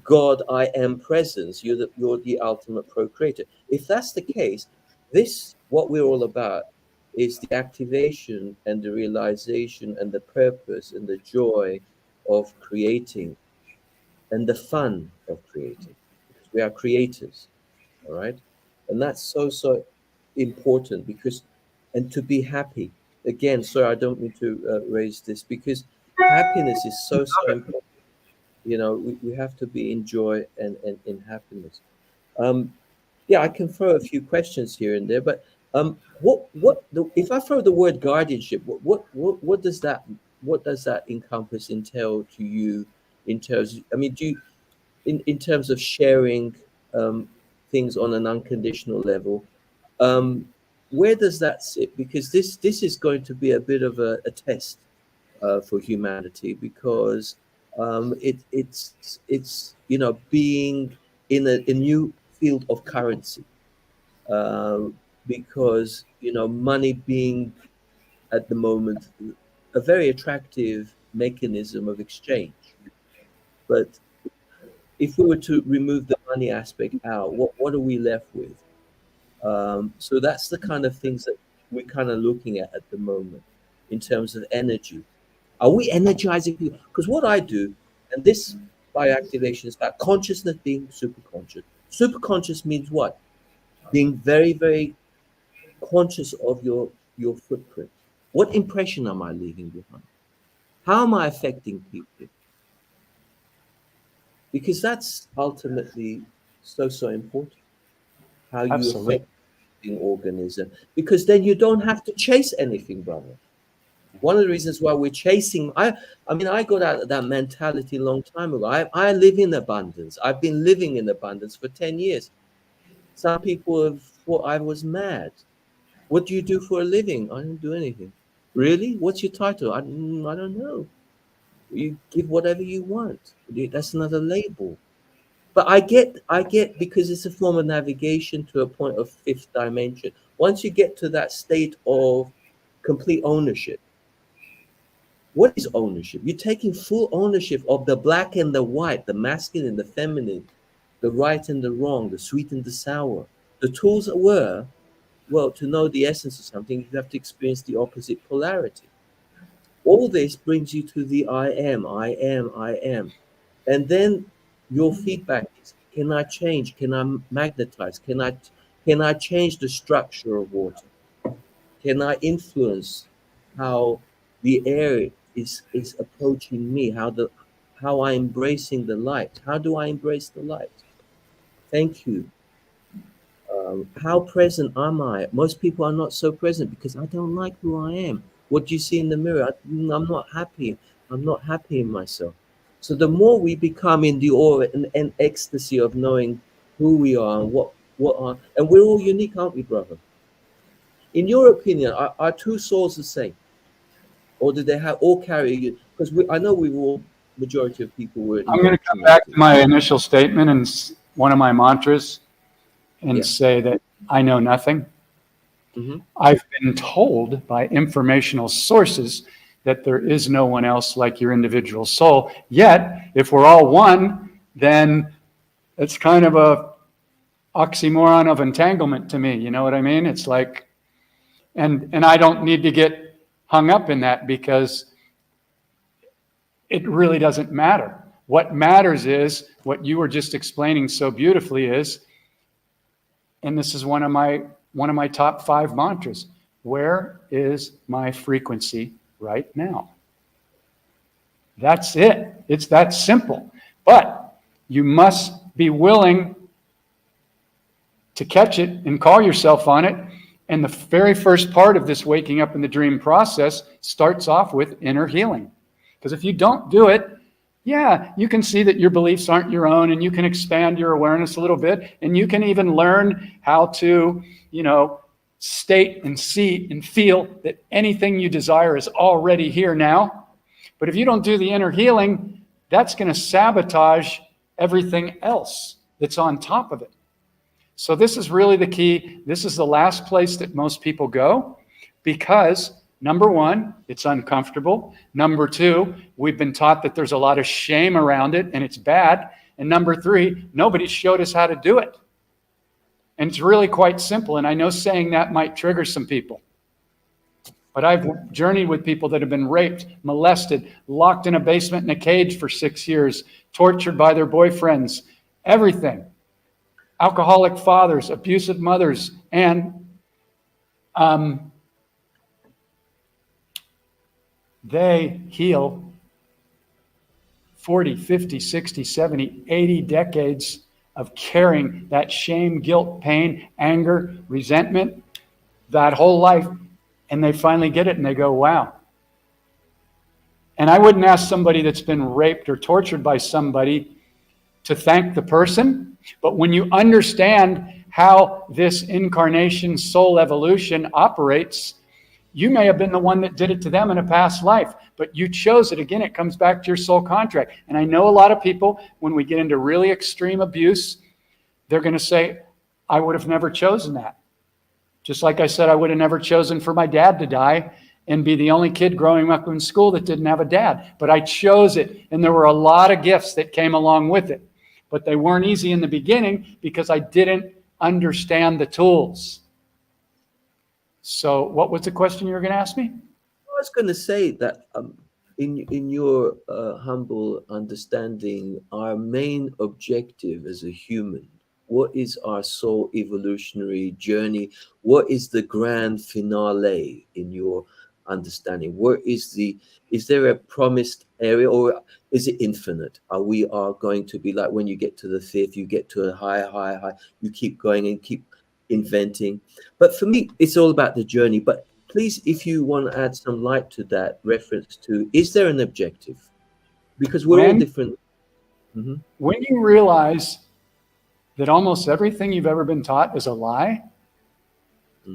God I am presence. You're the ultimate procreator. If that's the case, what we're all about is the activation and the realization and the purpose and the joy of creating and the fun of creating, because we are creators. All right. And that's so important, because, and to be happy, again, sorry, I don't need to raise this, because happiness is so important. We have to be in joy and in happiness. Yeah, I can throw a few questions here and there, but if I throw the word guardianship, what does that encompass, entail to you, in terms, I mean, do you, in terms of sharing things on an unconditional level, where does that sit? Because this is going to be a bit of a test for humanity, because it's being in a new field of currency, because money being at the moment a very attractive mechanism of exchange. But if we were to remove the money aspect out, what are we left with? So that's the kind of things that we're kind of looking at the moment, in terms of energy. Are we energizing people? Because what I do, and this bioactivation is about consciousness being super conscious. Super conscious means what? Being very, very conscious of your footprint. What impression am I leaving behind? How am I affecting people? Because that's ultimately so important. How you Absolutely. affect the organism. Because then you don't have to chase anything, brother. One of the reasons why we're chasing, I mean, I got out of that mentality a long time ago. I live in abundance. I've been living in abundance for 10 years. Some people have thought I was mad. What do you do for a living? I don't do anything. Really? What's your title? I don't know. You give whatever you want. That's another label. But I get, because it's a form of navigation to a point of fifth dimension. Once you get to that state of complete ownership, what is ownership? You're taking full ownership of the black and the white, the masculine and the feminine, the right and the wrong, the sweet and the sour. The tools were, well, to know the essence of something, you have to experience the opposite polarity. All this brings you to the I am, I am, I am. And then your feedback is, can I change? Can I magnetize? Can I change the structure of water? Can I influence how the air is approaching me? How I embracing the light? How do I embrace the light? Thank you. How present am I? Most people are not so present because I don't like who I am. What do you see in the mirror? I'm not happy. I'm not happy in myself. So the more we become in the awe and ecstasy of knowing who we are and what are, and we're all unique, aren't we, brother? In your opinion, are two souls the same, or do they all carry you? Because I know we all, majority of people were. I'm going to come back to my initial statement and one of my mantras and say that I know nothing. Mm-hmm. I've been told by informational sources that there is no one else like your individual soul. Yet, if we're all one, then it's kind of a oxymoron of entanglement to me. You know what I mean? It's like, and I don't need to get hung up in that because it really doesn't matter. What matters is what you were just explaining so beautifully is, and this is one of my top 5 mantras. Where is my frequency right now? That's it. It's that simple. But you must be willing to catch it and call yourself on it. And the very first part of this waking up in the dream process starts off with inner healing. Because if you don't do it, yeah, you can see that your beliefs aren't your own, and you can expand your awareness a little bit, and you can even learn how to, state and see and feel that anything you desire is already here now. But if you don't do the inner healing, that's going to sabotage everything else that's on top of it. So this is really the key. This is the last place that most people go because, number one, it's uncomfortable. Number two, we've been taught that there's a lot of shame around it and it's bad. And number three, nobody showed us how to do it. And it's really quite simple. And I know saying that might trigger some people. But I've journeyed with people that have been raped, molested, locked in a basement in a cage for 6 years, tortured by their boyfriends, everything. Alcoholic fathers, abusive mothers, and they heal 40, 50, 60, 70, 80 decades of carrying that shame, guilt, pain, anger, resentment, that whole life. And they finally get it and they go, wow. And I wouldn't ask somebody that's been raped or tortured by somebody to thank the person. But when you understand how this incarnation soul evolution operates, you may have been the one that did it to them in a past life, but you chose it. Again, it comes back to your soul contract. And I know a lot of people, when we get into really extreme abuse, they're going to say, I would have never chosen that. Just like I said, I would have never chosen for my dad to die and be the only kid growing up in school that didn't have a dad. But I chose it, and there were a lot of gifts that came along with it. But they weren't easy in the beginning because I didn't understand the tools. So what was the question you were going to ask me? I was going to say that in your humble understanding, our main objective as a human, what is our soul evolutionary journey? What is the grand finale in your understanding? Is there a promised area, or is it infinite? We are going to be like when you get to the fifth, you get to a high, you keep going and keep inventing. But for me, it's all about the journey. But please, if you want to add some light to that reference to, is there an objective? Because we're all different. Mm-hmm. When you realize that almost everything you've ever been taught is a lie,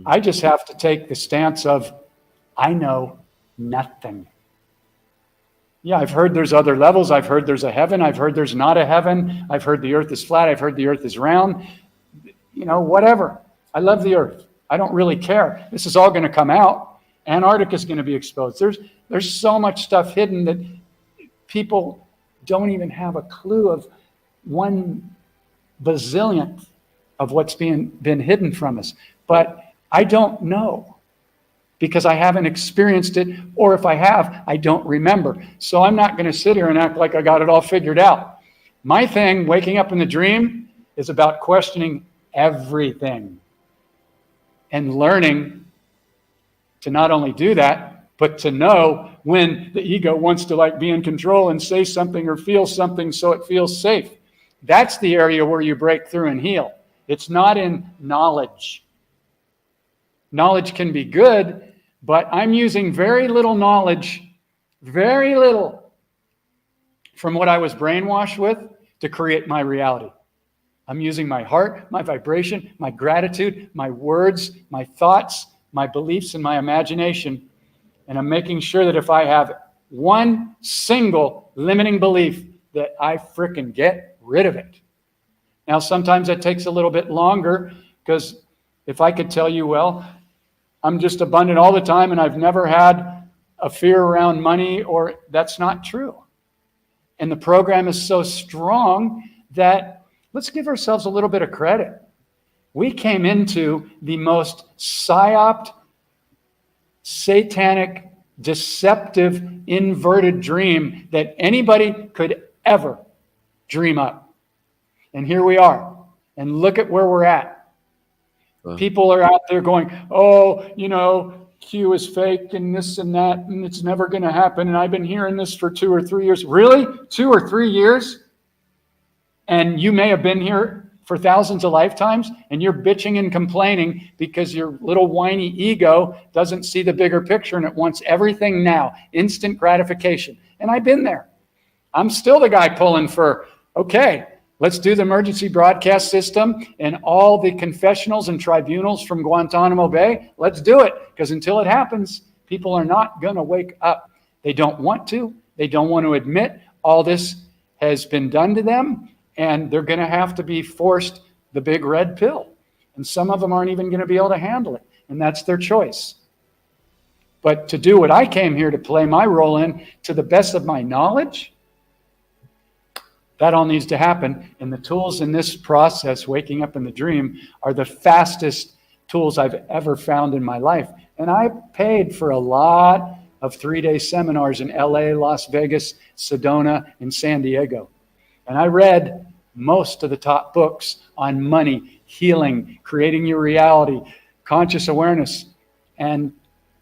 I just have to take the stance of, I know nothing. Yeah, I've heard there's other levels. I've heard there's a heaven. I've heard there's not a heaven. I've heard the earth is flat. I've heard the earth is round. Whatever. I love the earth. I don't really care. This is all going to come out. Antarctica is going to be exposed. There's so much stuff hidden that people don't even have a clue of 1 bazillionth of what's been hidden from us. But I don't know because I haven't experienced it, or if I have, I don't remember. So I'm not going to sit here and act like I got it all figured out. My thing, waking up in the dream, is about questioning everything and learning to not only do that, but to know when the ego wants to be in control and say something or feel something so it feels safe. That's the area where you break through and heal. It's not in knowledge. Knowledge can be good, but I'm using very little knowledge, very little, from what I was brainwashed with to create my reality. I'm using my heart, my vibration, my gratitude, my words, my thoughts, my beliefs, and my imagination. And I'm making sure that if I have one single limiting belief, that I frickin' get rid of it. Now, sometimes that takes a little bit longer, because if I could tell you, well, I'm just abundant all the time and I've never had a fear around money, or that's not true. And the program is so strong that let's give ourselves a little bit of credit. We came into the most psyoped, satanic, deceptive, inverted dream that anybody could ever dream up. And here we are. And look at where we're at. Wow. People are out there going, oh, you know, Q is fake and this and that, and it's never going to happen. And I've been hearing this for 2 or 3 years. Really? 2 or 3 years? And you may have been here for thousands of lifetimes, and you're bitching and complaining because your little whiny ego doesn't see the bigger picture and it wants everything now, instant gratification. And I've been there. I'm still the guy pulling for, okay, let's do the emergency broadcast system and all the confessionals and tribunals from Guantanamo Bay. Let's do it, because until it happens, people are not going to wake up. They don't want to. They don't want to admit all this has been done to them, and they're going to have to be forced the big red pill. And some of them aren't even going to be able to handle it, and that's their choice. But to do what I came here to play my role in, to the best of my knowledge, that all needs to happen. And the tools in this process, waking up in the dream, are the fastest tools I've ever found in my life. And I paid for a lot of 3-day seminars in LA, Las Vegas, Sedona, and San Diego. And I read most of the top books on money, healing, creating your reality, conscious awareness. And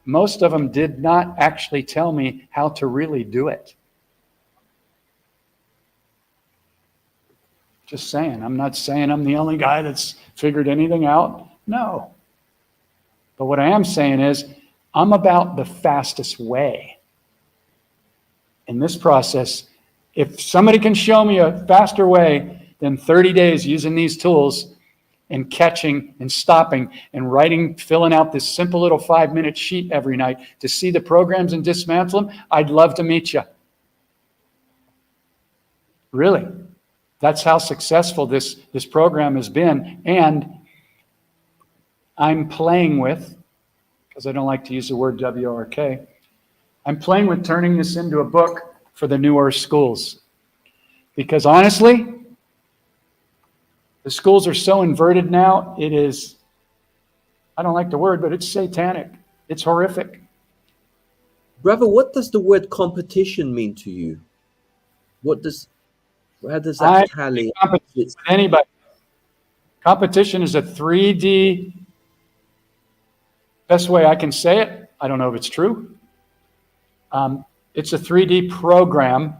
most of them did not actually tell me how to really do it. Just saying. I'm not saying I'm the only guy that's figured anything out. No. But what I am saying is I'm about the fastest way. In this process, if somebody can show me a faster way than 30 days using these tools and catching and stopping and writing, filling out this simple little 5-minute sheet every night to see the programs and dismantle them, I'd love to meet you. Really. That's how successful this program has been. And I'm playing with, because I don't like to use the word WRK, I'm playing with turning this into a book for the New Earth schools. Because honestly, the schools are so inverted now, it is, I don't like the word, but it's satanic. It's horrific. Brother, what does the word competition mean to you? How does that tally? With anybody. Competition is a 3D, best way I can say it, I don't know if it's true. It's a 3D program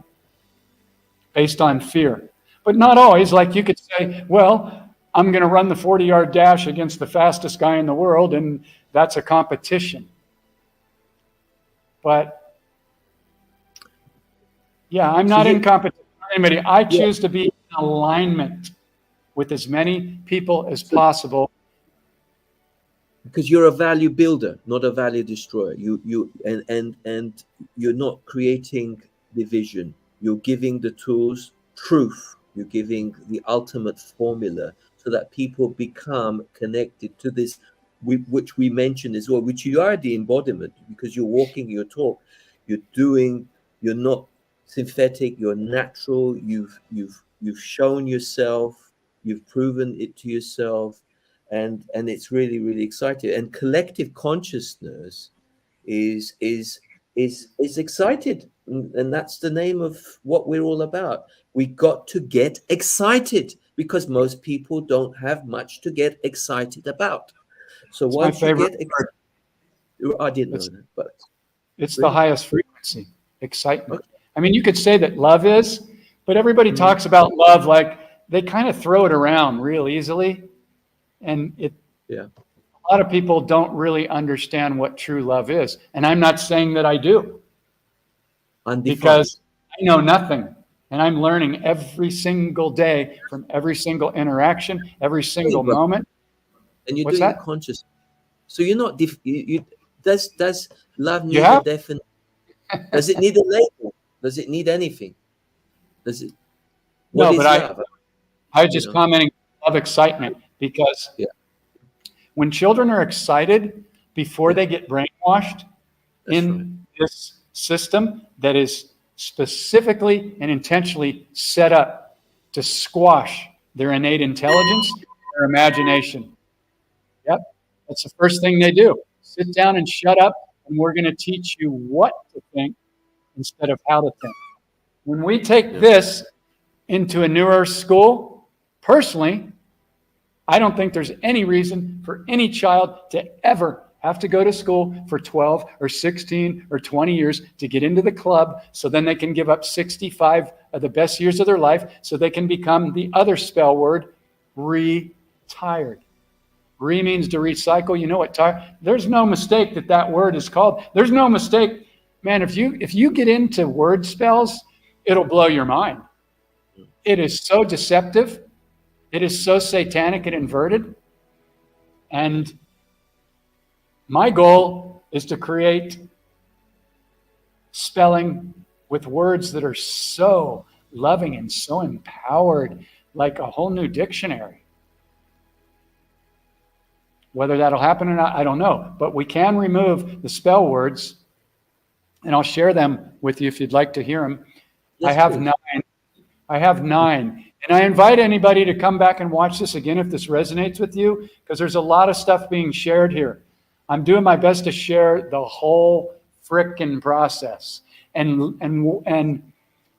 based on fear. But not always. Like you could say, well, I'm going to run the 40-yard dash against the fastest guy in the world, and that's a competition. But yeah, I'm not in competition with anybody. I choose to be in alignment with as many people as possible. Because you're a value builder, not a value destroyer. And you're not creating division. You're giving the tools truth. You're giving the ultimate formula so that people become connected to this, which we mentioned as well, which you are the embodiment, because you're walking your talk. You're not synthetic. You're natural. You've shown yourself. You've proven it to yourself. And it's really, really exciting. And collective consciousness is excited, and that's the name of what we're all about. We got to get excited, because most people don't have much to get excited about. So once you get excited, I didn't know that, but it's really the highest frequency, excitement. Okay. I mean, you could say that love is, but everybody talks about love like they kind of throw it around real easily. And Yeah. a lot of people don't really understand what true love is. And I'm not saying that I do, Undefined. because I know nothing. And I'm learning every single day from every single interaction, every single moment. And you're What's doing that? it conscious. So you're not, does love You need a have? definition? Does it need a label? Does it need anything? Does it? What No, is but love? I was You just know? commenting of excitement, because Yeah. when children are excited before Yeah. they get brainwashed That's in right. this system that is specifically and intentionally set up to squash their innate intelligence, their imagination. Yep. That's the first thing they do. Sit down and shut up, and we're going to teach you what to think instead of how to think. When we take Yeah. this into a newer school, personally, I don't think there's any reason for any child to ever have to go to school for 12 or 16 or 20 years to get into the club, so then they can give up 65 of the best years of their life so they can become the other spell word, retired. Re means to recycle. You know what? There's no mistake that word is called. There's no mistake, man. If you get into word spells, it'll blow your mind. It is so deceptive. It is so satanic and inverted. And my goal is to create spelling with words that are so loving and so empowered, like a whole new dictionary. Whether that'll happen or not, I don't know. But we can remove the spell words, and I'll share them with you if you'd like to hear them. Yes, I have please. 9. I have 9. And I invite anybody to come back and watch this again if this resonates with you, because there's a lot of stuff being shared here. I'm doing my best to share the whole frickin' process. And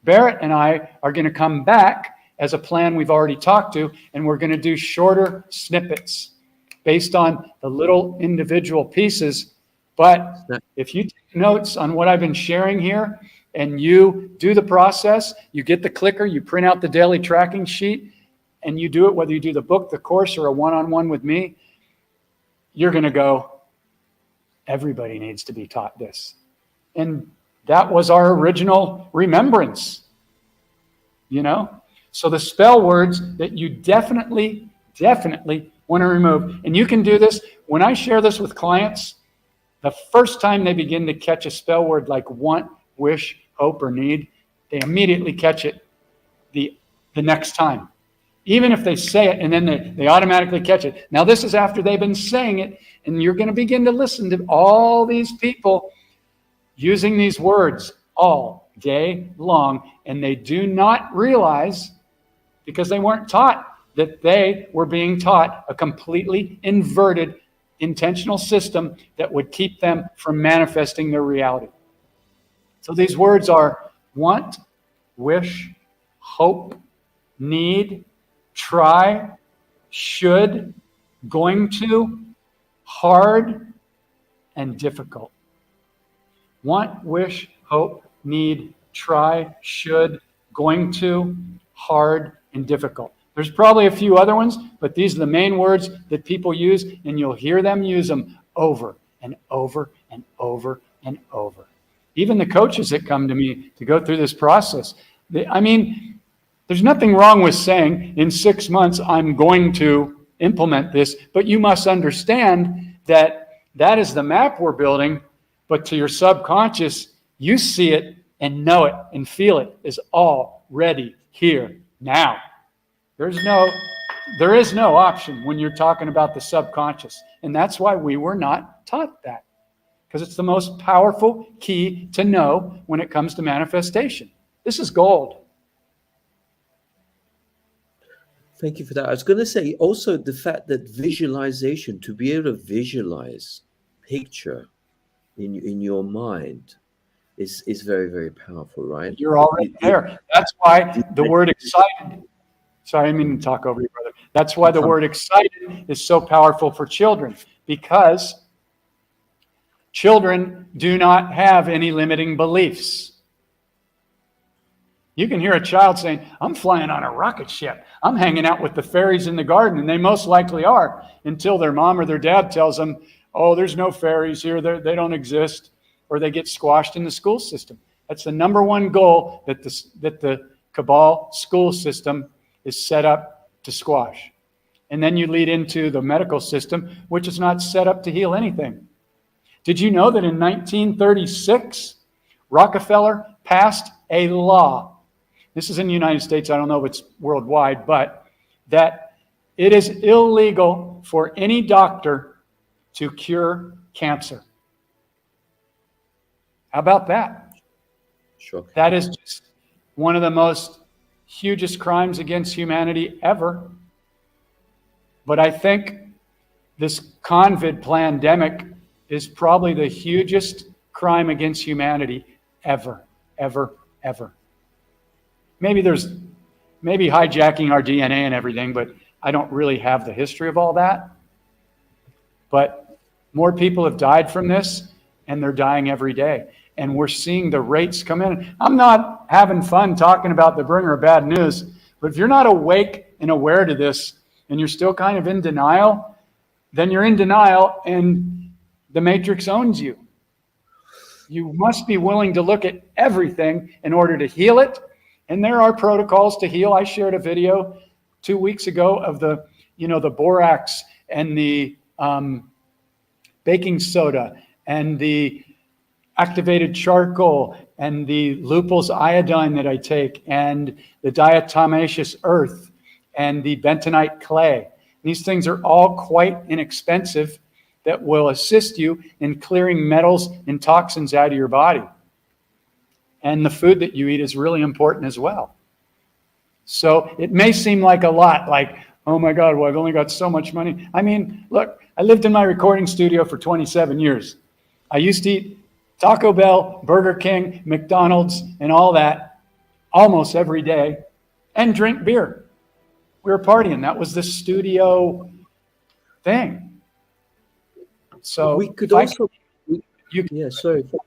Barrett and I are going to come back as a plan we've already talked to, and we're going to do shorter snippets based on the little individual pieces. But if you take notes on what I've been sharing here, and you do the process, you get the clicker, you print out the daily tracking sheet, and you do it, whether you do the book, the course, or a one-on-one with me, you're going to go, everybody needs to be taught this. And that was our original remembrance, you know? So the spell words that you definitely want to remove, and you can do this. When I share this with clients, the first time they begin to catch a spell word like want, wish, hope, or need, they immediately catch it the next time. Even if they say it and then they automatically catch it. Now, this is after they've been saying it, and you're going to begin to listen to all these people using these words all day long, and they do not realize, because they weren't taught, that they were being taught a completely inverted intentional system that would keep them from manifesting their reality. So these words are want, wish, hope, need, try, should, going to, hard, and difficult. Want, wish, hope, need, try, should, going to, hard, and difficult. There's probably a few other ones, but these are the main words that people use, and you'll hear them use them over and over and over and over. Even the coaches that come to me to go through this process, there's nothing wrong with saying in 6 months, I'm going to implement this, but you must understand that that is the map we're building, but to your subconscious, you see it and know it and feel it is already here now. There is no option when you're talking about the subconscious. And that's why we were not taught that. Because it's the most powerful key to know when it comes to manifestation. This is gold. Thank you for that. I was going to say also the fact that visualization, to be able to visualize, picture in your mind is very, very powerful, right? You're already there. That's why the word excited. Sorry, I didn't mean to talk over you, brother. That's why the word excited is so powerful for children, because children do not have any limiting beliefs. You can hear a child saying, I'm flying on a rocket ship. I'm hanging out with the fairies in the garden, and they most likely are, until their mom or their dad tells them, oh, there's no fairies here, they don't exist, or they get squashed in the school system. That's the number one goal that the cabal school system is set up to squash. And then you lead into the medical system, which is not set up to heal anything. Did you know that in 1936, Rockefeller passed a law? This is in the United States, I don't know if it's worldwide, but that it is illegal for any doctor to cure cancer. How about that? Shocking. That is just one of the most hugest crimes against humanity ever. But I think this COVID pandemic is probably the hugest crime against humanity ever, ever, ever. Maybe hijacking our DNA and everything, but I don't really have the history of all that. But more people have died from this, and they're dying every day. And we're seeing the rates come in. I'm not having fun talking about the bringer of bad news, but if you're not awake and aware to this, and you're still kind of in denial, then you're in denial and the matrix owns you. You must be willing to look at everything in order to heal it. And there are protocols to heal. I shared a video 2 weeks ago of the borax and the baking soda and the activated charcoal and the lupul's iodine that I take and the diatomaceous earth and the bentonite clay. These things are all quite inexpensive that will assist you in clearing metals and toxins out of your body. And the food that you eat is really important as well. So it may seem like a lot, like, oh my God, well, I've only got so much money. I mean, look, I lived in my recording studio for 27 years. I used to eat Taco Bell, Burger King, McDonald's, and all that almost every day, and drink beer. We were partying. That was the studio thing. So we could also, yeah, sorry. I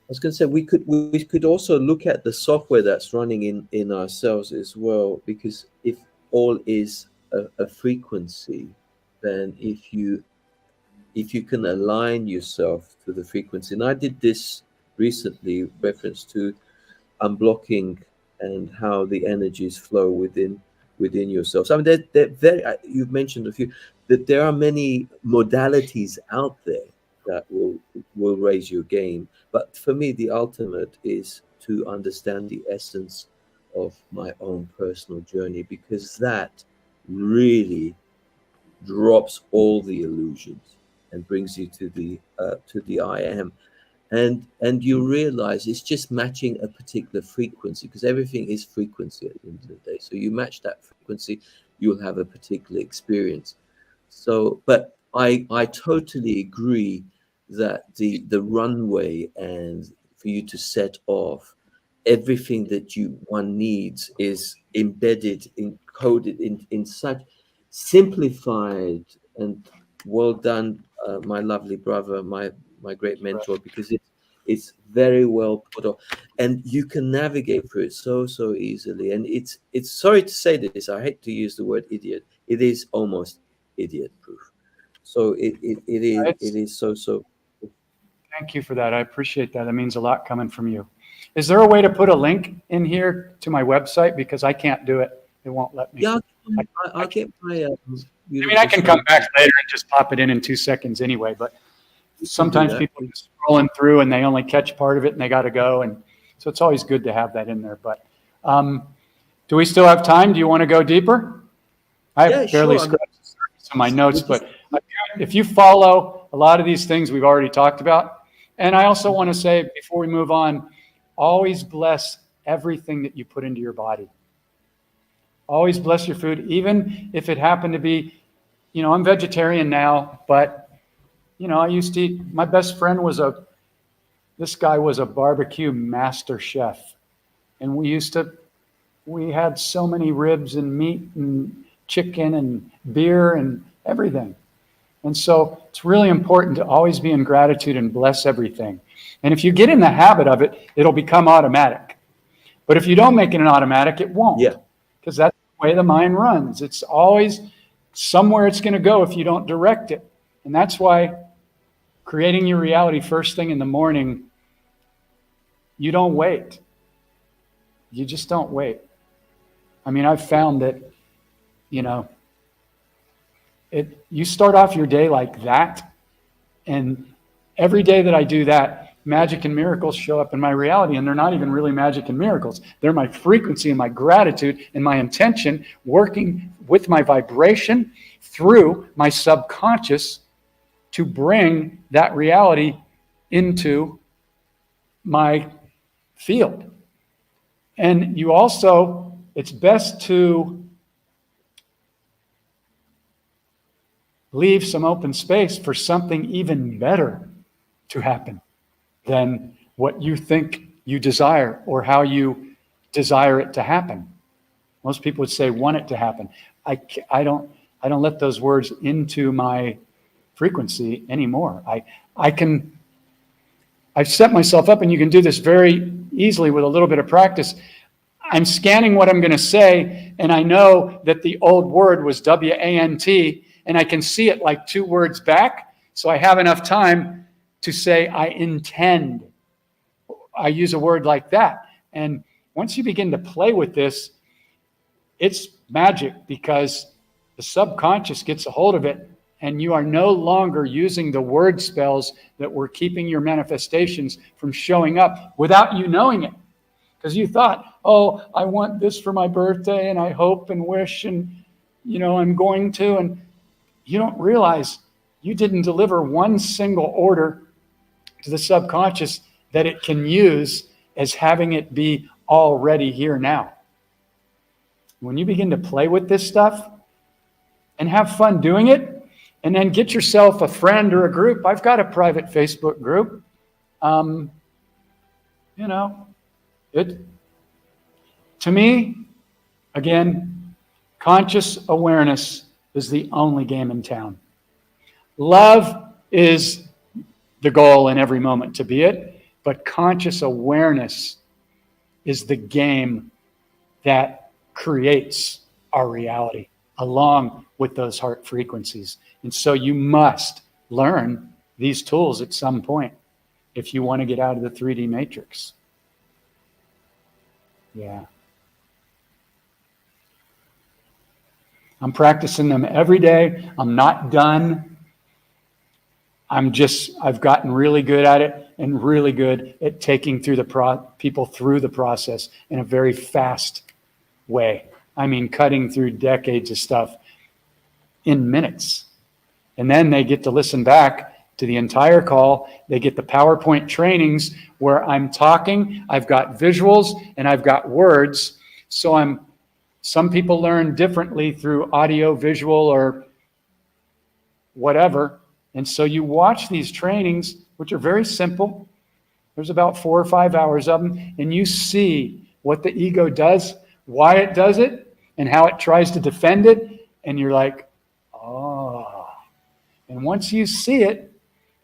was going to say we could also look at the software that's running in ourselves as well, because if all is a frequency, then if you can align yourself to the frequency, and I did this recently, reference to unblocking and how the energies flow within yourself. So I mean, you've mentioned a few, that there are many modalities out there that will raise your game. But for me, the ultimate is to understand the essence of my own personal journey, because that really drops all the illusions and brings you to the I am. And you realize it's just matching a particular frequency, because everything is frequency at the end of the day. So you match that frequency, you'll have a particular experience. So, but I totally agree that the runway and for you to set off, everything that one needs is embedded, encoded in such simplified, and well done, my lovely brother, my great mentor, because it's very well put on, and you can navigate through it so easily. And it's sorry to say this, I hate to use the word idiot, it is almost idiot proof. So it is so. Thank you for that. I appreciate that. That means a lot coming from you. Is there a way to put a link in here to my website? Because I can't do it. It won't let me. Yeah, I'll get my. I can come back later and just pop it in 2 seconds anyway. But sometimes people are just scrolling through and they only catch part of it and they got to go. And so it's always good to have that in there. But do we still have time? Do you want to go deeper? I have barely scratched the surface of my notes, but if you follow a lot of these things we've already talked about. And I also want to say, before we move on, always bless everything that you put into your body. Always bless your food, even if it happened to be, I'm vegetarian now, but, I used to eat, my best friend this guy was a barbecue master chef. And we had so many ribs and meat and chicken and beer and everything. And so it's really important to always be in gratitude and bless everything. And if you get in the habit of it, it'll become automatic. But if you don't make it an automatic, it won't. Yeah. Because that's the way the mind runs. It's always somewhere it's going to go if you don't direct it. And that's why creating your reality first thing in the morning, you don't wait. You just don't wait. I mean, I've found that, you start off your day like that, and every day that I do that, magic and miracles show up in my reality, and they're not even really magic and miracles. They're my frequency and my gratitude and my intention working with my vibration through my subconscious to bring that reality into my field. And you also, it's best to leave some open space for something even better to happen than what you think you desire or how you desire it to happen. Most people would say want it to happen. I don't let those words into my frequency anymore. I've set myself up, and you can do this very easily with a little bit of practice. I'm scanning what I'm going to say, and I know that the old word was W-A-N-T, and I can see it like 2 words back, so I have enough time to say I intend. I use a word like that. And once you begin to play with this, it's magic, because the subconscious gets a hold of it, and you are no longer using the word spells that were keeping your manifestations from showing up without you knowing it. Because you thought, oh, I want this for my birthday, and I hope and wish, and I'm going to. And you don't realize you didn't deliver one single order to the subconscious that it can use as having it be already here now. When you begin to play with this stuff and have fun doing it, and then get yourself a friend or a group. I've got a private Facebook group. To me, again, conscious awareness is the only game in town. Love is the goal in every moment to be it, but conscious awareness is the game that creates our reality along with those heart frequencies. And so you must learn these tools at some point if you want to get out of the 3D matrix. Yeah. I'm practicing them every day. I'm not done. I've gotten really good at it, and really good at taking through people through the process in a very fast way. I mean, cutting through decades of stuff in minutes. And then they get to listen back to the entire call. They get the PowerPoint trainings where I'm talking, I've got visuals, and I've got words. So some people learn differently through audio, visual, or whatever. And so you watch these trainings, which are very simple. There's about 4 or 5 hours of them, and you see what the ego does, why it does it, and how it tries to defend it. And you're like, oh. And once you see it,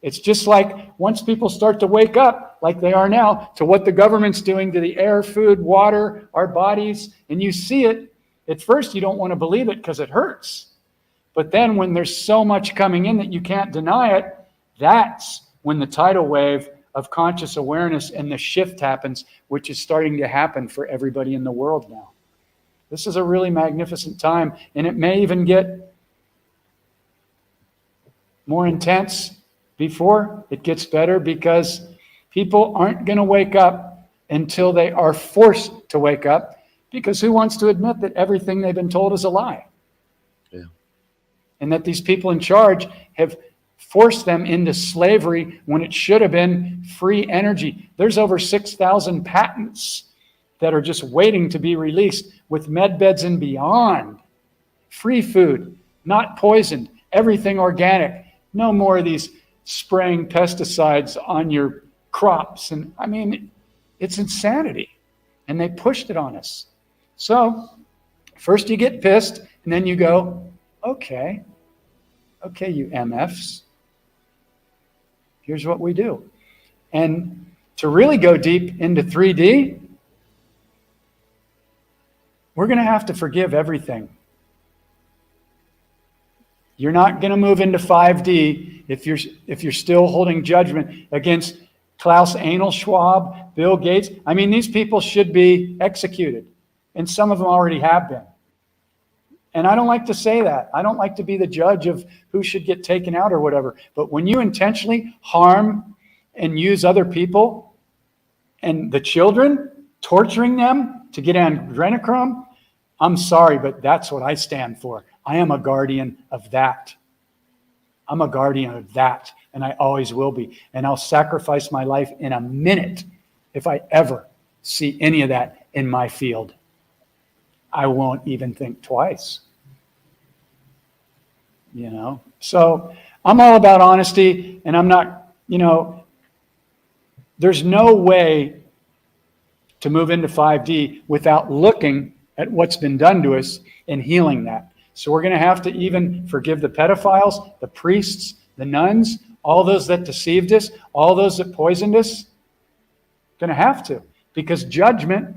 it's just like once people start to wake up, like they are now, to what the government's doing to the air, food, water, our bodies, and you see it, at first you don't want to believe it because it hurts. But then when there's so much coming in that you can't deny it, that's when the tidal wave of conscious awareness and the shift happens, which is starting to happen for everybody in the world now. This is a really magnificent time, and it may even get more intense before it gets better, because people aren't going to wake up until they are forced to wake up, because who wants to admit that everything they've been told is a lie? Yeah. And that these people in charge have forced them into slavery when it should have been free energy. There's over 6,000 patents that are just waiting to be released with med beds and beyond. Free food, not poisoned, everything organic. No more of these spraying pesticides on your crops. And I mean, it's insanity. And they pushed it on us. So first you get pissed, and then you go, okay, you MFs. Here's what we do. And to really go deep into 3D, we're going to have to forgive everything. You're not going to move into 5D if you're still holding judgment against Klaus Anal Schwab, Bill Gates. I mean, these people should be executed, and some of them already have been. And I don't like to say that. I don't like to be the judge of who should get taken out or whatever. But when you intentionally harm and use other people and the children, torturing them to get adrenochrome, I'm sorry, but that's what I stand for. I am a guardian of that. I'm a guardian of that, and I always will be. And I'll sacrifice my life in a minute if I ever see any of that in my field. I won't even think twice. You know? So I'm all about honesty, and I'm not, there's no way to move into 5D without looking at what's been done to us and healing that. So we're going to have to even forgive the pedophiles, the priests, the nuns, all those that deceived us, all those that poisoned us. Going to have to, because judgment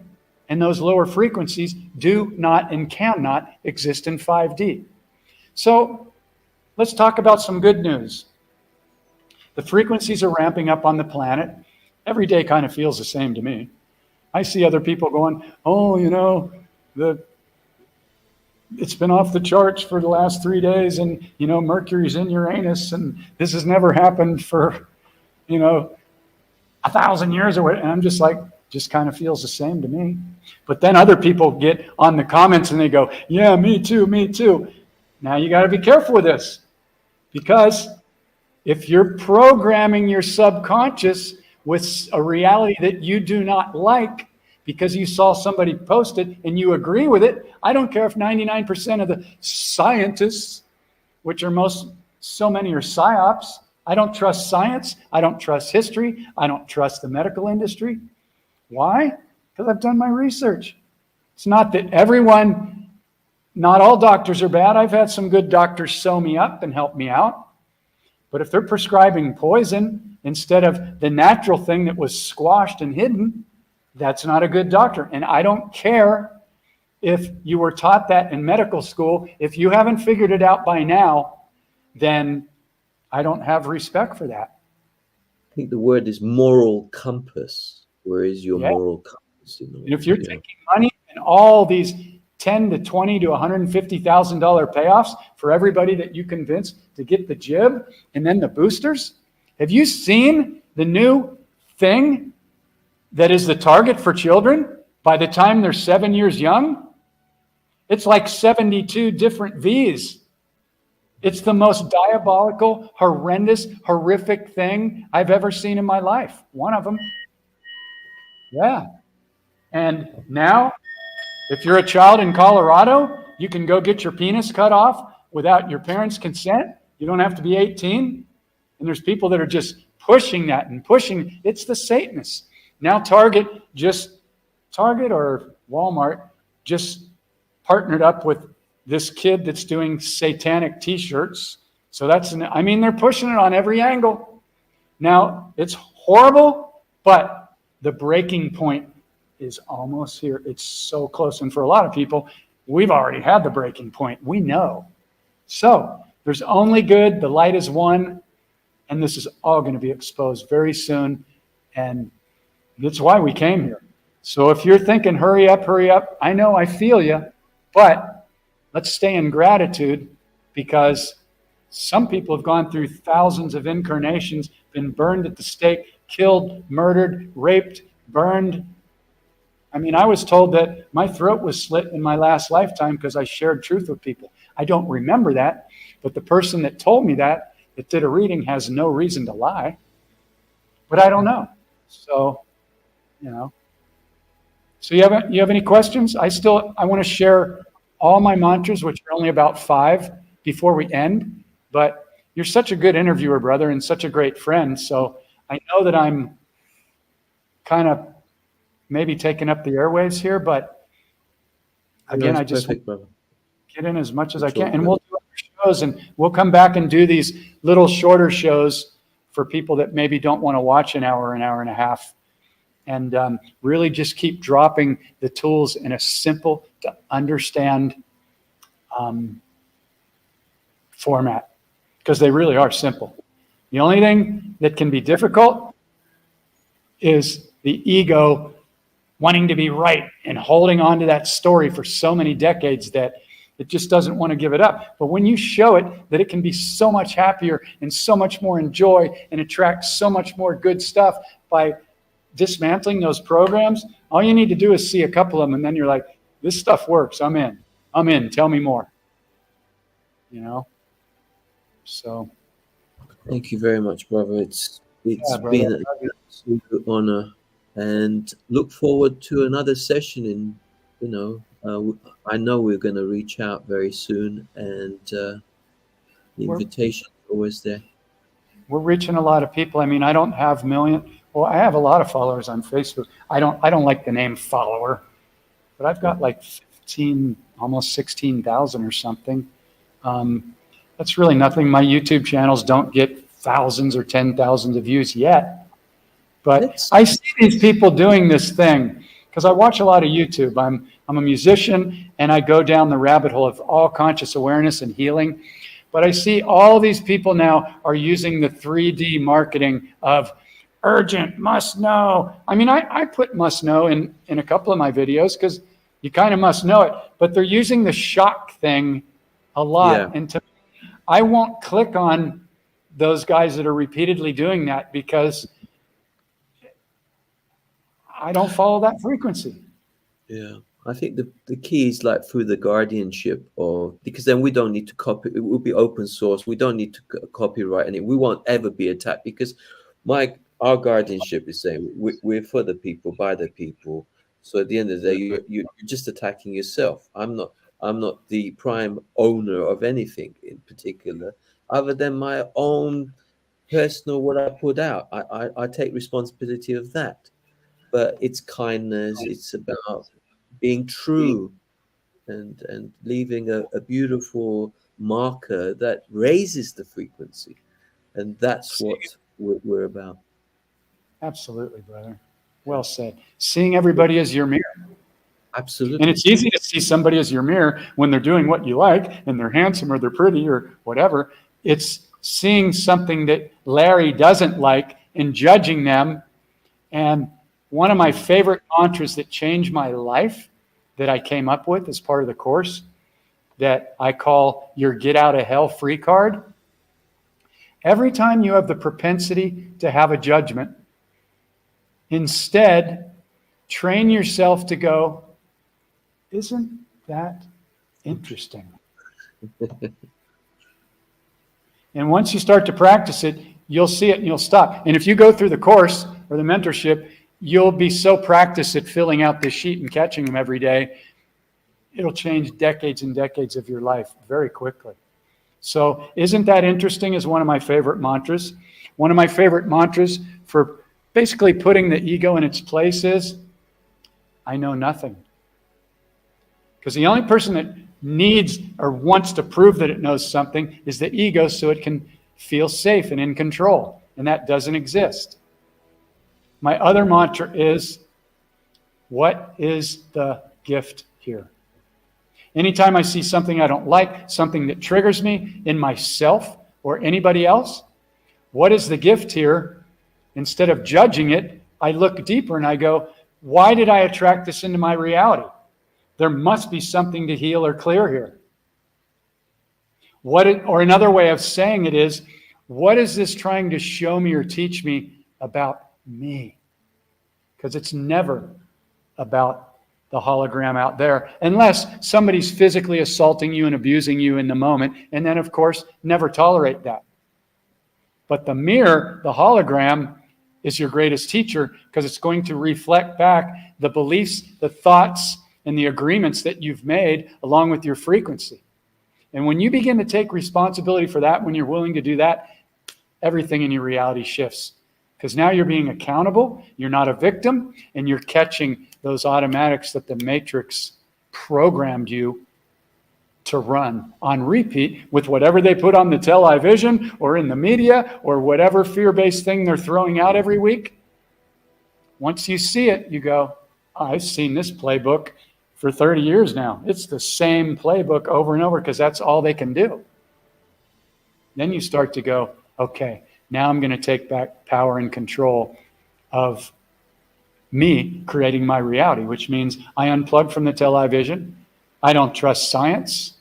and those lower frequencies do not and cannot exist in 5D. So let's talk about some good news. The frequencies are ramping up on the planet. Every day kind of feels the same to me. I see other people going, it's been off the charts for the last 3 days, and Mercury's in Uranus, and this has never happened for 1,000 years or what. And I'm just like, just kind of feels the same to me. But then other people get on the comments and they go, yeah, me too, me too. Now you got to be careful with this, because if you're programming your subconscious with a reality that you do not like, because you saw somebody post it and you agree with it, I don't care if 99% of the scientists, which are so many are psyops. I don't trust science. I don't trust history. I don't trust the medical industry. Why? Because I've done my research. It's not that not all doctors are bad. I've had some good doctors sew me up and help me out. But if they're prescribing poison instead of the natural thing that was squashed and hidden, that's not a good doctor. And I don't care if you were taught that in medical school. If you haven't figured it out by now, then I don't have respect for that. I think the word is moral compass. Where is your moral compass? And if you're taking money and all these $10 to $20 to $150,000 payoffs for everybody that you convince to get the jib and then the boosters, have you seen the new thing that is the target for children by the time they're 7 years young? It's like 72 different V's. It's the most diabolical, horrendous, horrific thing I've ever seen in my life. One of them. Yeah. And now, if you're a child in Colorado, you can go get your penis cut off without your parents' consent. You don't have to be 18. And there's people that are just pushing that and pushing. It's the Satanists. Now Target or Walmart just partnered up with this kid that's doing satanic t-shirts. So they're pushing it on every angle. Now, it's horrible, but the breaking point is almost here. It's so close. And for a lot of people, we've already had the breaking point. We know. So there's only good. The light is one. And this is all going to be exposed very soon. And that's why we came here. So if you're thinking, hurry up, I know, I feel you, but let's stay in gratitude, because some people have gone through thousands of incarnations, been burned at the stake, killed, murdered, raped, burned. I mean, I was told that my throat was slit in my last lifetime because I shared truth with people. I don't remember that, but the person that told me that did a reading has no reason to lie. But I don't know. So, So you have any questions? I want to share all my mantras, which are only about 5 before we end. But you're such a good interviewer, brother, and such a great friend. So I know that I'm kind of maybe taking up the airwaves here, but again, I just get in as much as I can. And we'll do other shows, and we'll come back and do these little shorter shows for people that maybe don't want to watch an hour and a half. And really just keep dropping the tools in a simple to understand format, because they really are simple. The only thing that can be difficult is the ego wanting to be right and holding on to that story for so many decades that it just doesn't want to give it up. But when you show it that it can be so much happier and so much more enjoy and attract so much more good stuff by dismantling those programs, all you need to do is see a couple of them, and then you're like, this stuff works. I'm in. Tell me more. You know? So. Thank you very much, brother. It's been an absolute honor, and look forward to another session. I know we're going to reach out very soon, and the invitation is always there. We're reaching a lot of people. I mean, I don't have Well, I have a lot of followers on Facebook. I don't like the name follower, but I've got like 15, almost 16,000 or something. That's really nothing. My YouTube channels don't get thousands or 10,000s of views yet. But I see these people doing this thing because I watch a lot of YouTube. I'm a musician, and I go down the rabbit hole of all conscious awareness and healing. But I see all these people now are using the 3D marketing of urgent, must know. I mean, I put must know in a couple of my videos because you kind of must know it. But they're using the shock thing a lot. Yeah. And I won't click on those guys that are repeatedly doing that because I don't follow that frequency. Yeah. I think the key is like through the guardianship, because then we don't need to copy. It will be open source. We don't need to copyright any. We won't ever be attacked because our guardianship is saying we're for the people, by the people. So at the end of the day, you're just attacking yourself. I'm not the prime owner of anything in particular, other than my own personal what I put out. I take responsibility of that. But it's kindness. It's about being true and leaving a beautiful marker that raises the frequency. And that's what we're about. Absolutely, brother. Well said. Seeing everybody as your mirror. Absolutely. And it's easy to see somebody as your mirror when they're doing what you like and they're handsome or they're pretty or whatever. It's seeing something that Larry doesn't like and judging them. And one of my favorite mantras that changed my life that I came up with as part of the course that I call your get out of hell free card. Every time you have the propensity to have a judgment, instead, train yourself to go, isn't that interesting? And once you start to practice it, you'll see it and you'll stop. And if you go through the course or the mentorship, you'll be so practiced at filling out this sheet and catching them every day. It'll change decades and decades of your life very quickly. So isn't that interesting is one of my favorite mantras. One of my favorite mantras for basically putting the ego in its place is, I know nothing. Because the only person that needs or wants to prove that it knows something is the ego so it can feel safe and in control. And that doesn't exist. My other mantra is, what is the gift here? Anytime I see something I don't like, something that triggers me in myself or anybody else, what is the gift here? Instead of judging it, I look deeper and I go, why did I attract this into my reality? There must be something to heal or clear here. Or another way of saying it is, what is this trying to show me or teach me about me? Because it's never about the hologram out there, unless somebody's physically assaulting you and abusing you in the moment. And then, of course, never tolerate that. But the mirror, the hologram, is your greatest teacher because it's going to reflect back the beliefs, the thoughts, and the agreements that you've made along with your frequency. And when you begin to take responsibility for that, when you're willing to do that, everything in your reality shifts. Because now you're being accountable, you're not a victim, and you're catching those automatics that the Matrix programmed you to run on repeat with whatever they put on the television or in the media or whatever fear-based thing they're throwing out every week. Once you see it, you go, oh, I've seen this playbook for 30 years now. It's the same playbook over and over because that's all they can do. Then you start to go, okay, now I'm going to take back power and control of me creating my reality, which means I unplug from the television. I don't trust science.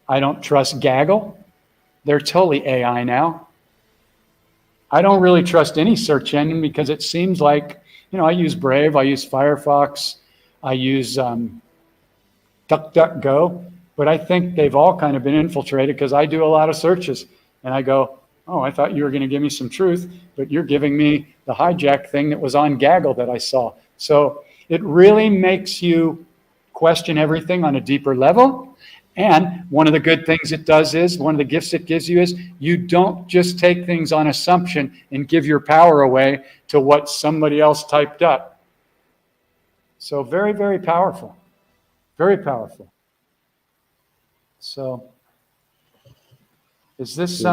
I don't trust gaggle. They're totally AI now. I don't really trust any search engine because it seems like, I use Brave, I use Firefox, I use DuckDuckGo, but I think they've all kind of been infiltrated because I do a lot of searches and I go, oh, I thought you were going to give me some truth, but you're giving me the hijack thing that was on Gaggle that I saw. So it really makes you question everything on a deeper level. And one of the good things it does is, one of the gifts it gives you is, you don't just take things on assumption and give your power away to what somebody else typed up. So very, very powerful. Very powerful. So is this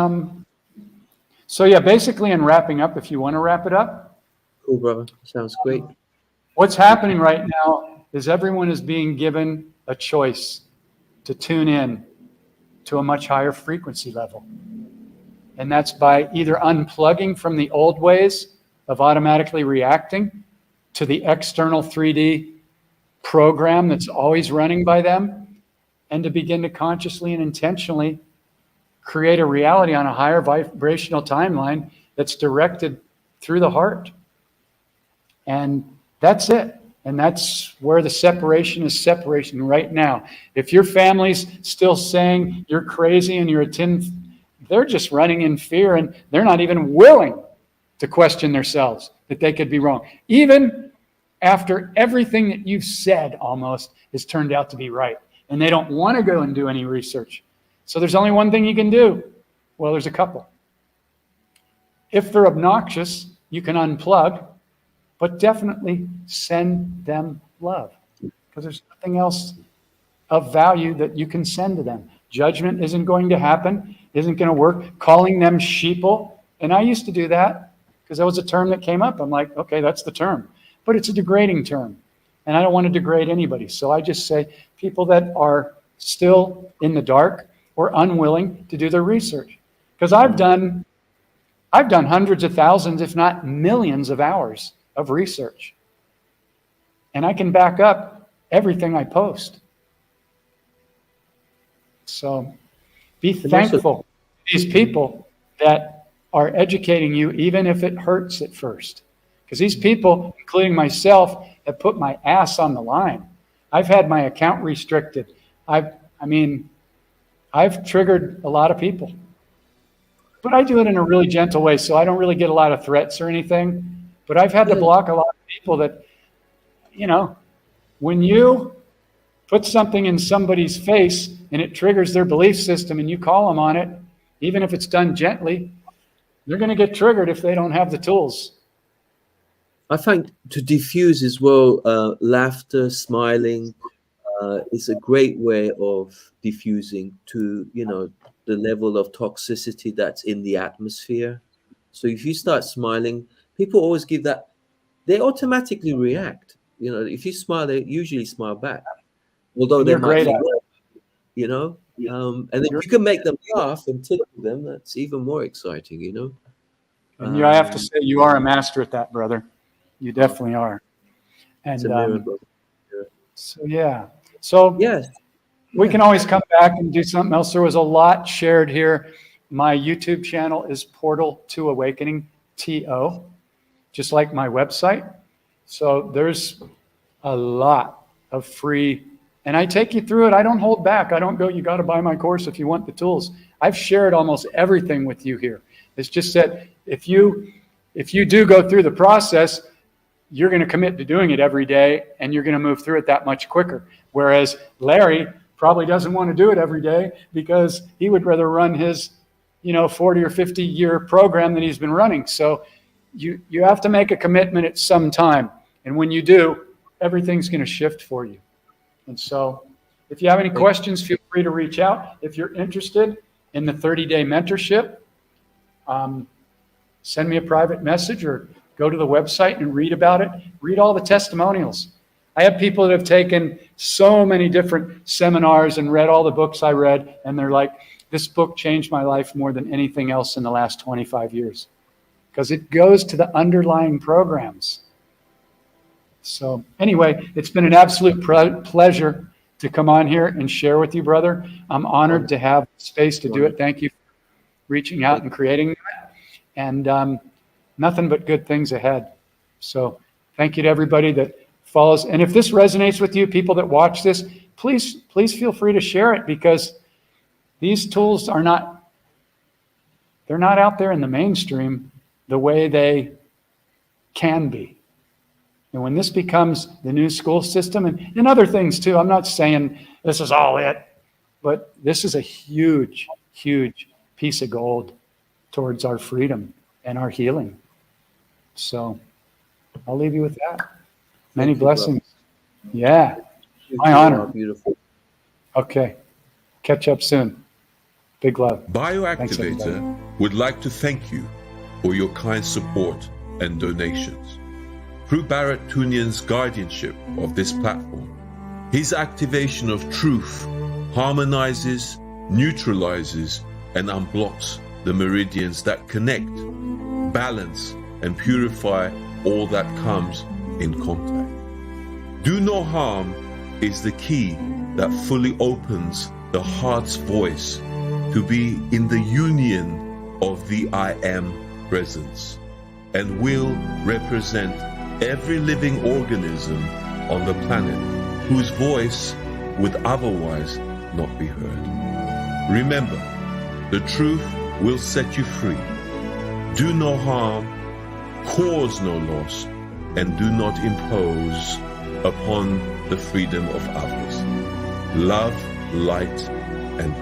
so yeah, basically in wrapping up, if you want to wrap it up. Cool, brother. Sounds great. What's happening right now is everyone is being given a choice to tune in to a much higher frequency level. And that's by either unplugging from the old ways of automatically reacting to the external 3D program that's always running by them, and to begin to consciously and intentionally create a reality on a higher vibrational timeline that's directed through the heart. And that's it. And that's where the separation is separation right now. If your family's still saying you're crazy and you're a they're just running in fear, and they're not even willing to question themselves that they could be wrong. Even after everything that you've said almost has turned out to be right. And they don't want to go and do any research. So there's only one thing you can do. Well, there's a couple. If they're obnoxious, you can unplug, but definitely send them love, because there's nothing else of value that you can send to them. Judgment isn't going to happen, isn't going to work. Calling them sheeple. And I used to do that because that was a term that came up. I'm like, okay, that's the term. But it's a degrading term. And I don't want to degrade anybody. So I just say people that are still in the dark or unwilling to do their research. Because I've done hundreds of thousands, if not millions of hours of research. And I can back up everything I post. So be thankful to these people that are educating you, even if it hurts at first. Because these people, including myself, have put my ass on the line. I've had my account restricted. I've triggered a lot of people. But I do it in a really gentle way, so I don't really get a lot of threats or anything. But I've had to block a lot of people that, when you put something in somebody's face and it triggers their belief system and you call them on it, even if it's done gently, they're going to get triggered if they don't have the tools. I find to diffuse as well, laughter, smiling is a great way of diffusing to, the level of toxicity that's in the atmosphere. So if you start smiling, people always give that, they automatically react. If you smile, they usually smile back. Although they're great at it, and then you can make them laugh and tickle them. That's even more exciting, And I have to say, you are a master at that, brother. You definitely are. And it's a miracle. So yes, we can always come back and do something else. There was a lot shared here. My YouTube channel is Portal to Awakening, TO, just like my website. So there's a lot of free, and I take you through it. I don't hold back. I don't go, you got to buy my course if you want the tools. I've shared almost everything with you here. It's just that if you do go through the process, you're going to commit to doing it every day, and you're going to move through it that much quicker. Whereas Larry probably doesn't want to do it every day because he would rather run his 40 or 50 year program that he's been running. So you have to make a commitment at some time. And when you do, everything's going to shift for you. And so If you have any questions, feel free to reach out. If you're interested in the 30-day mentorship, send me a private message or go to the website and read about it. Read all the testimonials. I have people that have taken so many different seminars and read all the books I read, and they're like, this book changed my life more than anything else in the last 25 years. Because it goes to the underlying programs. So anyway, it's been an absolute pleasure to come on here and share with you, brother. I'm honored to have space to do it. Thank you for reaching out and creating that. And nothing but good things ahead. So thank you to everybody that follows. And if this resonates with you, people that watch this, please feel free to share it, because these tools are not, they're not out there in the mainstream the way they can be. And when this becomes the new school system and other things too, I'm not saying this is all it, but this is a huge, huge piece of gold towards our freedom and our healing. So I'll leave you with that. Many blessings. Yeah, my honor. Beautiful. Okay, catch up soon. Big love. Bioactivator would like to thank you for your kind support and donations. Through Barrett Tunian's guardianship of this platform, his activation of truth harmonizes, neutralizes, and unblocks the meridians that connect, balance, and purify all that comes in contact. Do no harm is the key that fully opens the heart's voice to be in the union of the I Am presence, and will represent every living organism on the planet whose voice would otherwise not be heard. Remember, the truth will set you free. Do no harm, cause no loss, and do not impose upon the freedom of others. Love, light, and